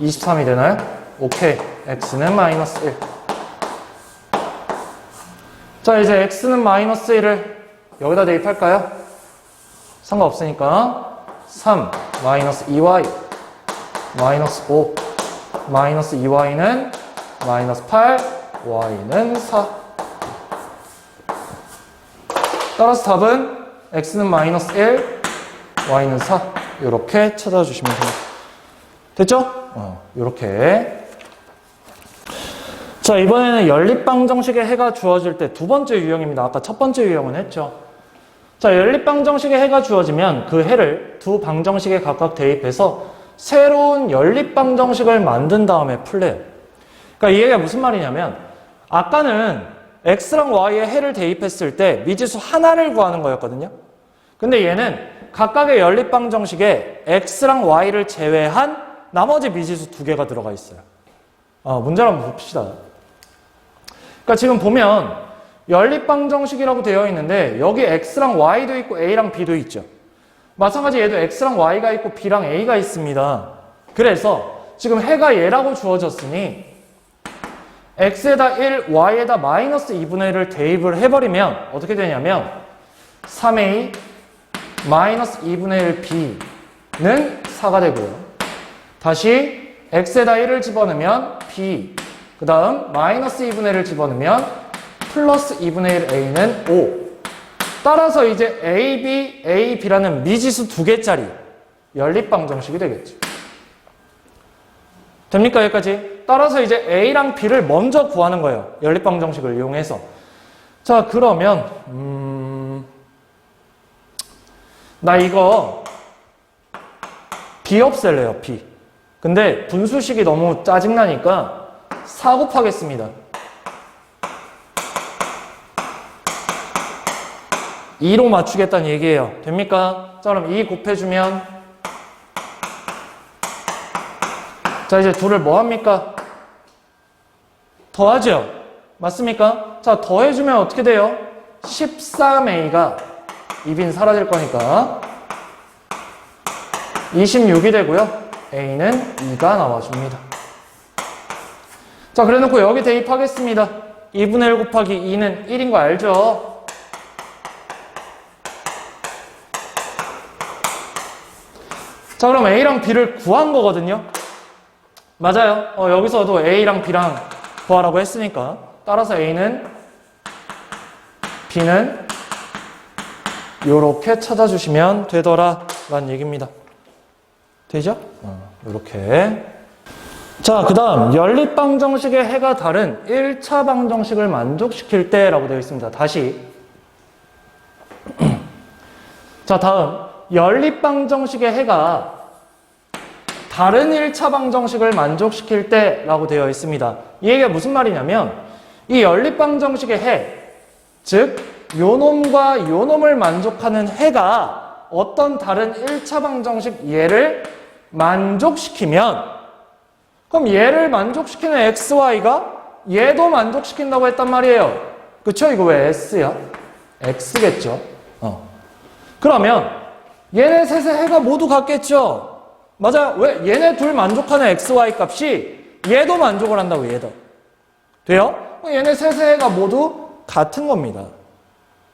Speaker 1: 23이 되나요? 오케이. x는 마이너스 1. 자, 이제 x는 마이너스 1을 여기다 대입할까요? 상관없으니까 3 마이너스 2y 마이너스 5 마이너스 2y는 마이너스 8 y는 4. 따라서 답은 x는 마이너스 1 y는 4 이렇게 찾아주시면 됩니다. 됐죠? 이렇게. 자, 이번에는 연립방정식의 해가 주어질 때 2번째 유형입니다. 아까 첫 번째 유형은 했죠. 자, 연립방정식의 해가 주어지면 그 해를 두 방정식에 각각 대입해서 새로운 연립방정식을 만든 다음에 풀래요. 그러니까 이 얘기가 무슨 말이냐면
Speaker 2: 아까는 x랑 y에 해를 대입했을 때 미지수 하나를 구하는 거였거든요. 근데 얘는 각각의 연립방정식에 x랑 y를 제외한 나머지 미지수 두 개가 들어가 있어요. 문제를 한번 봅시다. 그러니까 지금 보면 연립방정식이라고 되어 있는데 여기 x랑 y도 있고 a랑 b도 있죠. 마찬가지 얘도 x랑 y가 있고 b랑 a가 있습니다. 그래서 지금 해가 얘라고 주어졌으니 x에다 1, y에다 마이너스 2분의 1을 대입을 해버리면 어떻게 되냐면 3a 마이너스 2분의 1 b는 4가 되고요. 다시 x에다 1을 집어넣으면 b, 그 다음 마이너스 2분의 1을 집어넣으면 플러스 2분의 1 a는 5. 따라서 이제 ab, ab라는 미지수 두 개짜리 연립방정식이 되겠죠. 됩니까 여기까지? 따라서 이제 a랑 b를 먼저 구하는 거예요. 연립방정식을 이용해서. 자 그러면 나 이거 b 없앨래요. b. 근데 분수식이 너무 짜증나니까 4 곱하겠습니다. 2로 맞추겠다는 얘기예요. 됩니까? 자 그럼 2 곱해주면 자 이제 둘을 뭐 합니까? 더하죠? 맞습니까? 자 더해주면 어떻게 돼요? 13a가 이 b는 사라질 거니까 26이 되고요. a는 2가 나와줍니다. 자 그래놓고 여기 대입하겠습니다. 2분의 1 곱하기 2는 1인 거 알죠? 자 그럼 a랑 b를 구한 거거든요. 맞아요. 여기서도 a랑 b랑 구하라고 했으니까 따라서 a는 b는 요렇게 찾아주시면 되더라 라는 얘기입니다. 되죠? 요렇게. 자, 그 다음 연립방정식의 해가 다른 1차 방정식을 만족시킬 때 라고 되어 있습니다. 다시 자 다음 연립방정식의 해가 다른 1차 방정식을 만족시킬 때 라고 되어 있습니다. 이 얘기가 무슨 말이냐면 이 연립방정식의 해, 즉 요놈과 요놈을 만족하는 해가 어떤 다른 1차 방정식 얘를 만족시키면 그럼 얘를 만족시키는 xy가 얘도 만족시킨다고 했단 말이에요. 그쵸? 이거 왜 s야? x겠죠? 그러면 얘네 셋의 해가 모두 같겠죠? 맞아요. 왜? 얘네 둘 만족하는 xy 값이 얘도 만족을 한다고 얘도. 돼요? 얘네 셋의 해가 모두 같은 겁니다.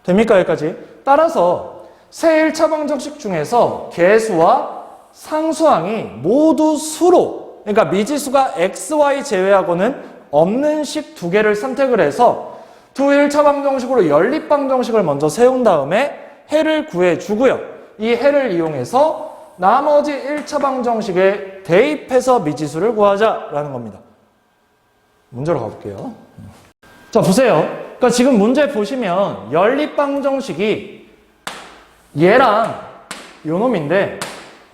Speaker 2: 됩니까? 여기까지? 따라서 세 1차 방정식 중에서 개수와 상수항이 모두 수로, 그러니까 미지수가 xy 제외하고는 없는 식 두 개를 선택을 해서 두 1차 방정식으로 연립 방정식을 먼저 세운 다음에 해를 구해주고요. 이 해를 이용해서 나머지 1차 방정식에 대입해서 미지수를 구하자라는 겁니다. 문제로 가볼게요. 자, 보세요. 그러니까 지금 문제 보시면 연립 방정식이 얘랑 요 놈인데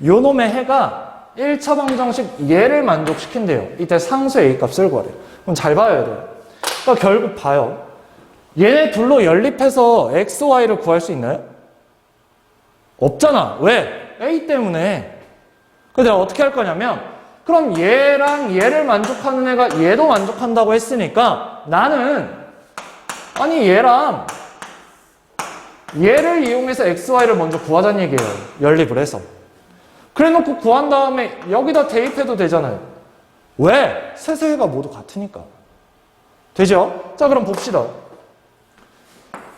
Speaker 2: 요 놈의 해가 1차 방정식 얘를 만족시킨대요. 이때 상수 A 값을 구하래요. 그럼 잘 봐야 돼요. 그러니까 결국 봐요. 얘네 둘로 연립해서 x, y를 구할 수 있나요? 없잖아. 왜? A 때문에. 그래서 내가 어떻게 할 거냐면 그럼 얘랑 얘를 만족하는 애가 얘도 만족한다고 했으니까 나는 아니 얘랑 얘를 이용해서 x, y를 먼저 구하자는 얘기예요. 연립을 해서. 그래 놓고 구한 다음에 여기다 대입해도 되잖아요. 왜? 셋의 해가 모두 같으니까. 되죠? 자, 그럼 봅시다.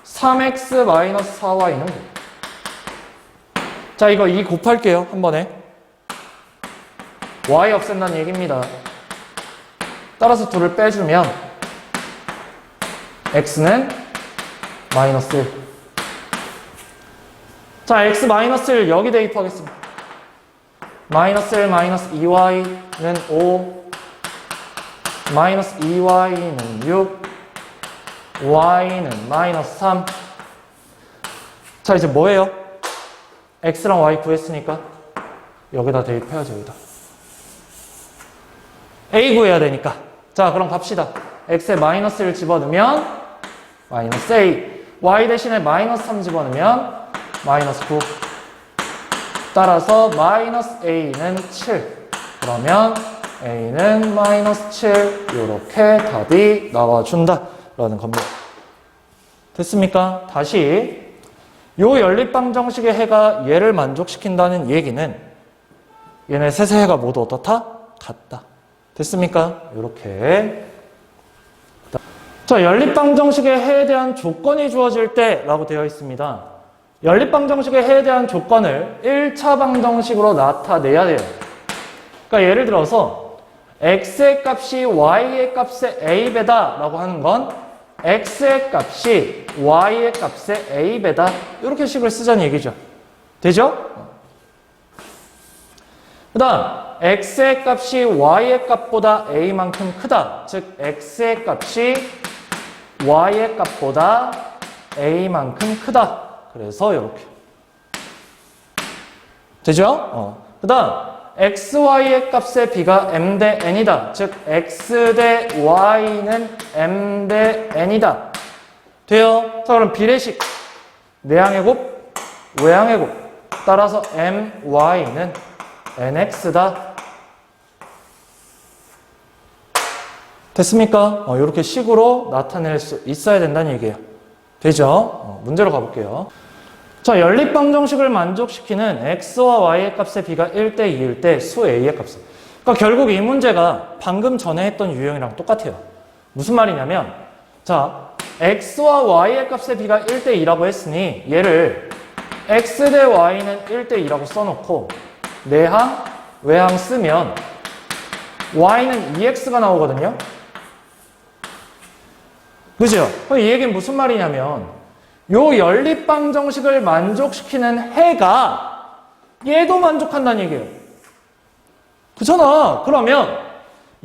Speaker 2: 3x-4y는 뭐? 자, 이거 2 곱할게요. 한 번에. y 없앤다는 얘기입니다. 따라서 2를 빼주면 x는 마이너스 1. 자, x 마이너스 1 여기 대입하겠습니다. 마이너스 1 마이너스 2y는 5, 마이너스 2y는 6, y는 마이너스 3. 자, 이제 뭐예요? x랑 y 구했으니까 여기다 대입해야죠. 여기다 a 구해야 되니까. 자, 그럼 갑시다. x에 마이너스 1 집어넣으면 마이너스 a. y 대신에 마이너스 3 집어넣으면 마이너스 9. 따라서 마이너스 a는 7. 그러면 a는 마이너스 7. 이렇게 답이 나와준다 라는 겁니다. 됐습니까? 다시 요 연립방정식의 해가 얘를 만족시킨다는 얘기는 얘네 셋의 해가 모두 어떻다? 같다. 됐습니까? 이렇게. 자, 연립방정식의 해에 대한 조건이 주어질 때 라고 되어 있습니다. 연립방정식의 해에 대한 조건을 1차 방정식으로 나타내야 돼요. 그러니까 예를 들어서 x의 값이 y의 값에 a 배다 라고 하는 건 x의 값이 y의 값에 a 배다 이렇게 식을 쓰자는 얘기죠. 되죠? 그 다음 x의 값이 y의 값보다 a만큼 크다. 즉 x의 값이 y의 값보다 a만큼 크다. 그래서 이렇게 되죠? 그 다음 xy의 값의 비가 m 대 n이다. 즉 x 대 y는 m 대 n이다. 돼요? 자, 그럼 비례식 내항의 곱, 외항의 곱. 따라서 m, y는 nx다. 됐습니까? 이렇게 식으로 나타낼 수 있어야 된다는 얘기예요. 되죠? 문제로 가볼게요. 자, 연립방정식을 만족시키는 x와 y의 값의 비가 1대 2일 때 수 a의 값은. 그러니까 결국 이 문제가 방금 전에 했던 유형이랑 똑같아요. 무슨 말이냐면, 자, x와 y의 값의 비가 1대 2라고 했으니 얘를 x 대 y는 1대 2라고 써놓고 내항, 외항 쓰면 y는 2x가 나오거든요. 그죠? 이 얘기는 무슨 말이냐면 요 연립방정식을 만족시키는 해가 얘도 만족한다는 얘기예요. 그렇잖아. 그러면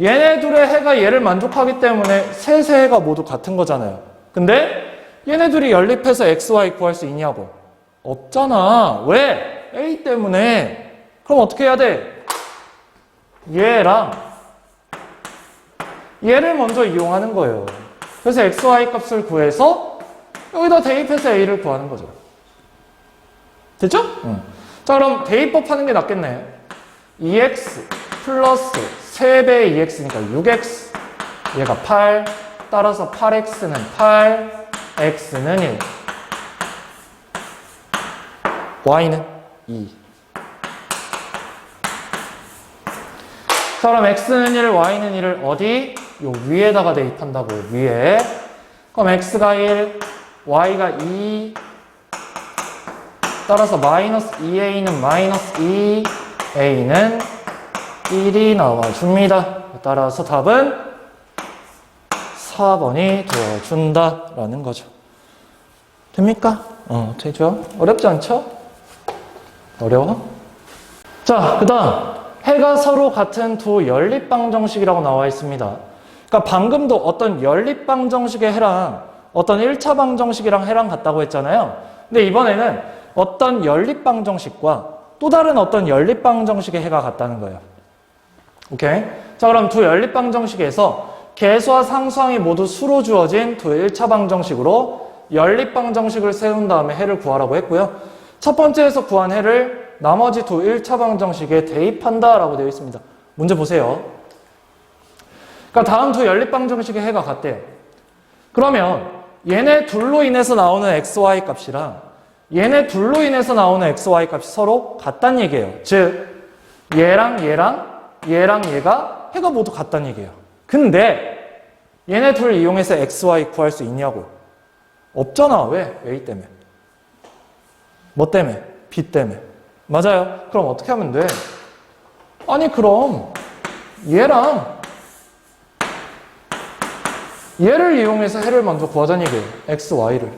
Speaker 2: 얘네 둘의 해가 얘를 만족하기 때문에 셋의 해가 모두 같은 거잖아요. 근데 얘네 둘이 연립해서 xy 구할 수 있냐고. 없잖아. 왜? a 때문에. 그럼 어떻게 해야 돼? 얘랑 얘를 먼저 이용하는 거예요. 그래서 xy 값을 구해서 여기다 대입해서 a를 구하는 거죠. 됐죠? 자, 그럼 대입법 하는 게 낫겠네. 2x 플러스 3배의 2x니까 6x. 얘가 8. 따라서 8x는 8. x는 1. y는 2. 자, 그럼 x는 1, y는 1을 어디? 요 위에다가 대입한다고요. 위에. 그럼 x가 1, y가 2. 따라서 마이너스 2a는 마이너스 2, a는 1이 나와줍니다. 따라서 답은 4번이 되어준다라는 거죠. 됩니까? 되죠? 어렵지 않죠? 어려워? 자, 그 다음 해가 서로 같은 두 연립방정식이라고 나와 있습니다. 그러니까 방금도 어떤 연립방정식의 해랑 어떤 1차 방정식이랑 해랑 같다고 했잖아요. 근데 이번에는 어떤 연립방정식과 또 다른 어떤 연립방정식의 해가 같다는 거예요. 오케이? 자, 그럼 두 연립방정식에서 계수와 상수항이 모두 수로 주어진 두 1차 방정식으로 연립방정식을 세운 다음에 해를 구하라고 했고요. 첫 번째에서 구한 해를 나머지 두 1차 방정식에 대입한다라고 되어 있습니다. 문제 보세요. 그러니까 다음 두 연립방정식의 해가 같대요. 그러면 얘네 둘로 인해서 나오는 xy 값이랑 얘네 둘로 인해서 나오는 xy 값이 서로 같다는 얘기예요. 즉 얘랑 얘가 해가 모두 같다는 얘기예요. 근데 얘네 둘 이용해서 xy 구할 수 있냐고. 없잖아. 왜? a 때문에. 뭐 때문에? b 때문에. 맞아요. 그럼 어떻게 하면 돼? 아니 그럼 얘랑 얘를 이용해서 해를 먼저 구하자는 얘기예요. x, y를.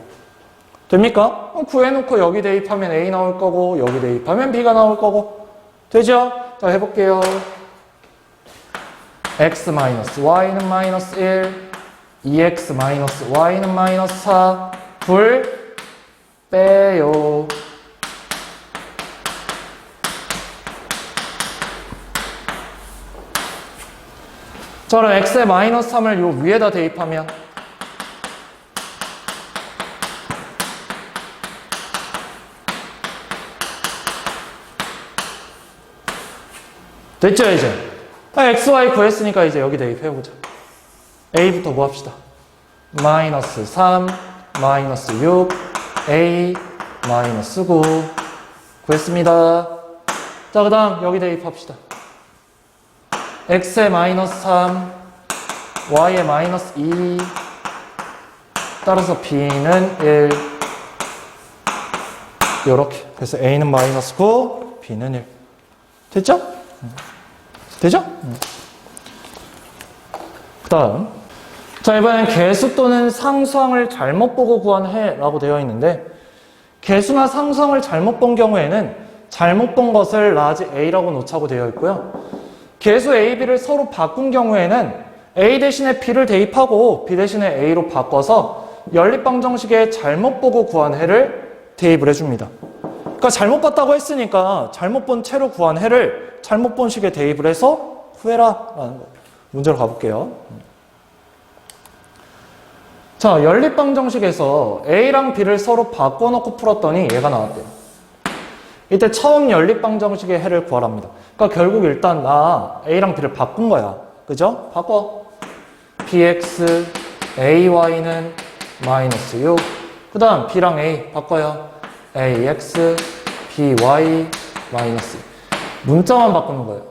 Speaker 2: 됩니까? 구해놓고 여기 대입하면 a 나올 거고 여기 대입하면 b가 나올 거고. 되죠? 자, 해볼게요. x-y는 마이너스 1, 2x-y는 마이너스 4, 둘 빼요. 자, 그럼 x의 마이너스 3을 요 위에다 대입하면 됐죠, 이제? x, y 구했으니까 이제 여기 대입해보자. a부터 뭐 합시다? 마이너스 3, 마이너스 6, a, 마이너스 9 구했습니다. 자, 그 다음 여기 대입합시다. x의 마이너스 3, y의 마이너스 2, 따라서 b는 1. 요렇게. 그래서 a는 마이너스 9, b는 1. 됐죠? 되죠? 그 다음. 자, 이번엔 개수 또는 상수항을 잘못 보고 구한해 라고 되어 있는데, 개수나 상수항을 잘못 본 경우에는 잘못 본 것을 라지 a라고 놓자고 되어 있고요. 개수 a, b를 서로 바꾼 경우에는 a 대신에 b를 대입하고 b 대신에 a로 바꿔서 연립방정식에 잘못 보고 구한 해를 대입을 해줍니다. 그러니까 잘못 봤다고 했으니까 잘못 본 채로 구한 해를 잘못 본 식에 대입을 해서 구해라 라는 거예요. 문제로 가볼게요. 자, 연립방정식에서 a랑 b를 서로 바꿔놓고 풀었더니 얘가 나왔대요. 이때 처음 연립방정식의 해를 구하랍니다. 그러니까 결국 일단 나 a랑 b를 바꾼 거야. 그죠? 바꿔. bx, ay는 마이너스 6. 그 다음 b랑 a 바꿔요. ax, by, 마이너스 2. 문자만 바꾸는 거예요.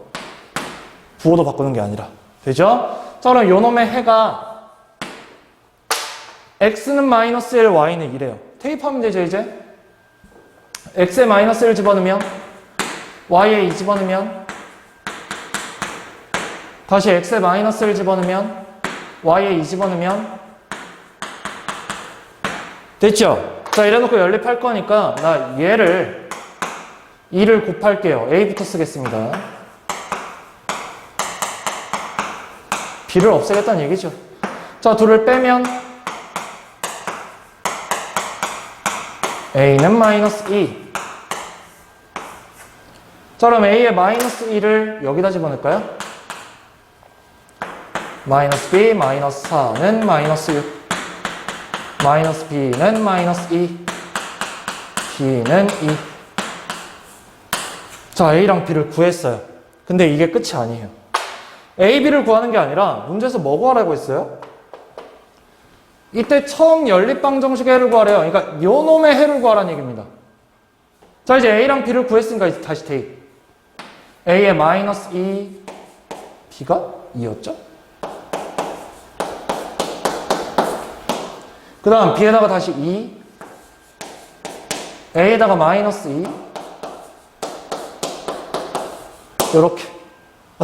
Speaker 2: 부호도 바꾸는 게 아니라. 되죠? 자, 그럼 요놈의 해가 x는 마이너스 1, y는 2래요. 대입하면 되죠, 이제? x에 마이너스 1 집어넣으면 y에 2 집어넣으면 다시 x에 마이너스 1 집어넣으면 y에 2 집어넣으면 됐죠? 자, 이래놓고 연립할 거니까 나 얘를 2를 곱할게요. a부터 쓰겠습니다. b를 없애겠다는 얘기죠. 자, 둘을 빼면 a는 마이너스 2. 자, 그럼 a의 마이너스 2를 여기다 집어넣을까요? 마이너스 b, 마이너스 4는 마이너스 6. 마이너스 b는 마이너스 2. b는 2. 자, a랑 b를 구했어요. 근데 이게 끝이 아니에요. a, b를 구하는 게 아니라 문제에서 뭐 구하라고 했어요? 이때 처음 연립방정식의 해를 구하래요. 그러니까 요 놈의 해를 구하라는 얘기입니다. 자, 이제 a랑 b를 구했으니까 이제 다시 대입. a의 마이너스 2, b가 2였죠? 그 다음 b에다가 다시 2, a에다가 마이너스 2, 요렇게.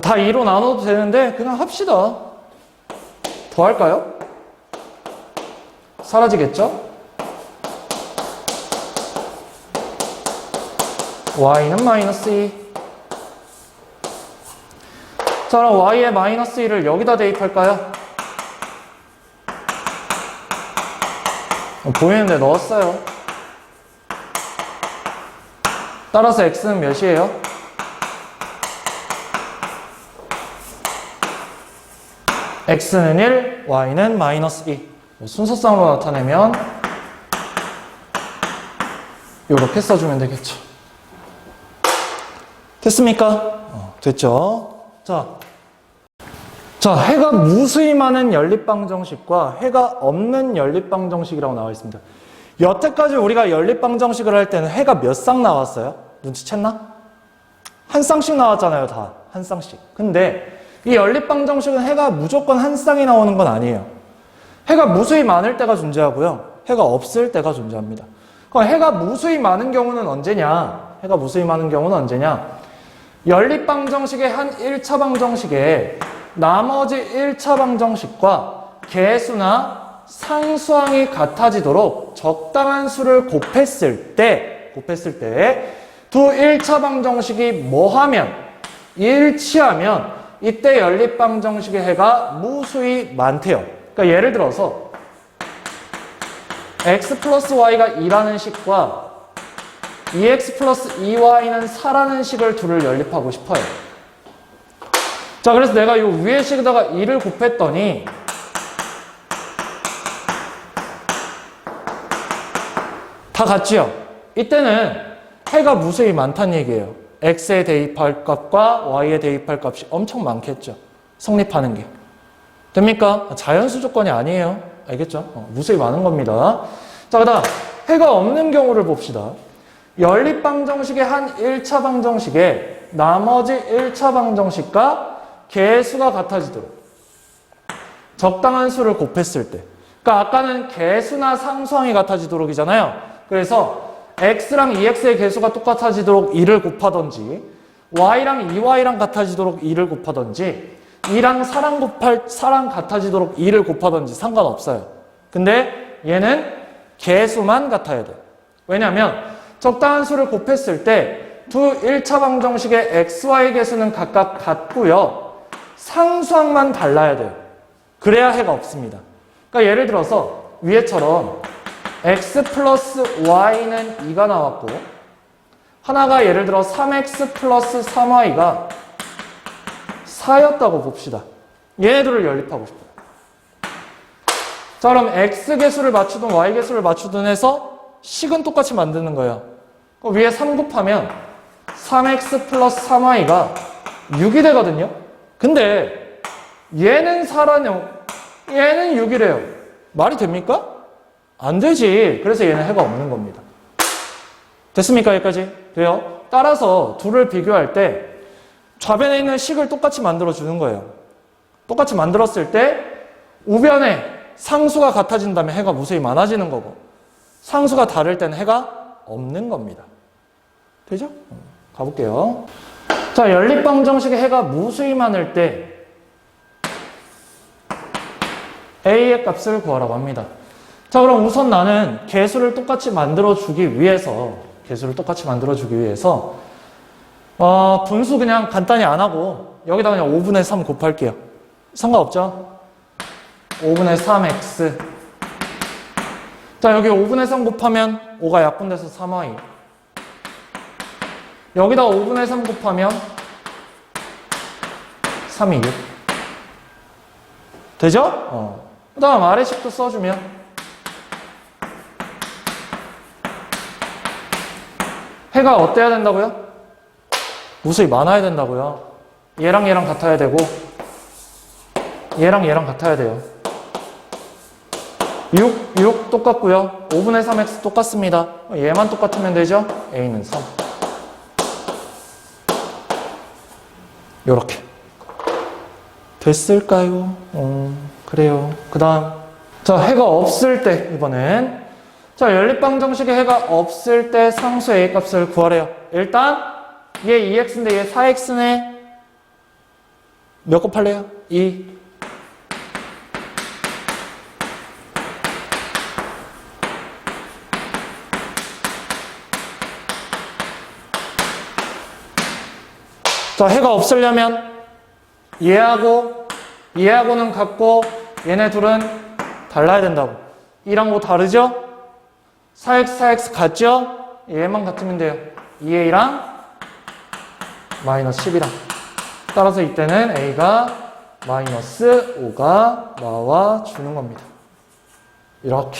Speaker 2: 다 2로 나눠도 되는데 그냥 합시다. 더 할까요? 사라지겠죠? y는 마이너스 2. 자, 그럼 y의 마이너스 2를 여기다 대입할까요? 보이는데 넣었어요. 따라서 x는 몇이에요? x는 1, y는 마이너스 2. 순서상으로 나타내면 이렇게 써주면 되겠죠. 됐습니까? 됐죠? 자, 해가 무수히 많은 연립방정식과 해가 없는 연립방정식이라고 나와 있습니다. 여태까지 우리가 연립방정식을 할 때는 해가 몇 쌍 나왔어요? 눈치챘나? 한 쌍씩 나왔잖아요, 다. 한 쌍씩. 근데 이 연립방정식은 해가 무조건 한 쌍이 나오는 건 아니에요. 해가 무수히 많을 때가 존재하고요. 해가 없을 때가 존재합니다. 그럼 해가 무수히 많은 경우는 언제냐? 해가 무수히 많은 경우는 언제냐? 연립방정식의 한 1차 방정식에 나머지 1차 방정식과 개수나 상수항이 같아지도록 적당한 수를 곱했을 때 두 1차 방정식이 뭐하면? 일치하면 이때 연립방정식의 해가 무수히 많대요. 그러니까 예를 들어서 x 플러스 y가 2라는 식과 2x 플러스 2y는 4라는 식을 둘을 연립하고 싶어요. 자, 그래서 내가 이 위에 식에다가 2를 곱했더니 다 같지요? 이때는 해가 무수히 많다는 얘기예요. x에 대입할 값과 y에 대입할 값이 엄청 많겠죠. 성립하는 게. 됩니까? 자연수 조건이 아니에요. 알겠죠? 무수히 많은 겁니다. 자, 그 다음 해가 없는 경우를 봅시다. 연립방정식의 한 1차 방정식에 나머지 1차 방정식과 개수가 같아지도록 적당한 수를 곱했을 때, 그러니까 아까는 개수나 상수항이 같아지도록이잖아요. 그래서 x랑 2x의 개수가 똑같아지도록 2를 곱하던지 y랑 2y랑 같아지도록 2를 곱하던지 2랑 4랑 같아지도록 2를 곱하던지 상관없어요. 근데 얘는 개수만 같아야 돼요. 왜냐하면 적당한 수를 곱했을 때 두 1차 방정식의 xy 개수는 각각 같고요. 상수항만 달라야 돼요. 그래야 해가 없습니다. 그러니까 예를 들어서 위에처럼 x 플러스 y는 2가 나왔고 하나가 예를 들어 3x 플러스 3y가 4였다고 봅시다. 얘네들을 연립하고 싶어요. 자, 그럼 x 개수를 맞추든 y 개수를 맞추든 해서 식은 똑같이 만드는 거예요. 그럼 위에 3 곱하면 3x 플러스 3y가 6이 되거든요. 근데 얘는 4라뇨, 얘는 6이래요. 말이 됩니까? 안 되지. 그래서 얘는 해가 없는 겁니다. 됐습니까? 여기까지? 돼요? 따라서 둘을 비교할 때 좌변에 있는 식을 똑같이 만들어 주는 거예요. 똑같이 만들었을 때 우변에 상수가 같아진다면 해가 무수히 많아지는 거고 상수가 다를 때는 해가 없는 겁니다. 되죠? 가볼게요. 자, 연립방정식의 해가 무수히 많을 때 a의 값을 구하라고 합니다. 자, 그럼 우선 나는 개수를 똑같이 만들어주기 위해서 분수 그냥 간단히 안 하고 여기다 그냥 5분의 3 곱할게요. 상관없죠? 5분의 3x. 자, 여기 5분의 3 곱하면 5가 약분돼서 3y. 여기다 5분의 3 곱하면 3이 6. 되죠? 그 다음 아래식도 써주면 해가 어때야 된다고요? 무수히 많아야 된다고요. 얘랑 얘랑 같아야 되고 얘랑 얘랑 같아야 돼요. 6 똑같고요. 5분의 3x 똑같습니다. 얘만 똑같으면 되죠? a는 3. 요렇게. 됐을까요? 그래요. 그 다음. 자, 해가 없을 때, 이번엔. 자, 연립방정식에 해가 없을 때 상수 a 값을 구하래요. 일단, 얘 2x인데 얘 4x네. 몇 곱할래요? 2. 자, 해가 없으려면 얘하고는 같고 얘네 둘은 달라야 된다고. 2랑 5 다르죠? 4x 같죠? 얘만 같으면 돼요. 2a랑 마이너스 10이랑. 따라서 이때는 a가 마이너스 5가 나와주는 겁니다. 이렇게.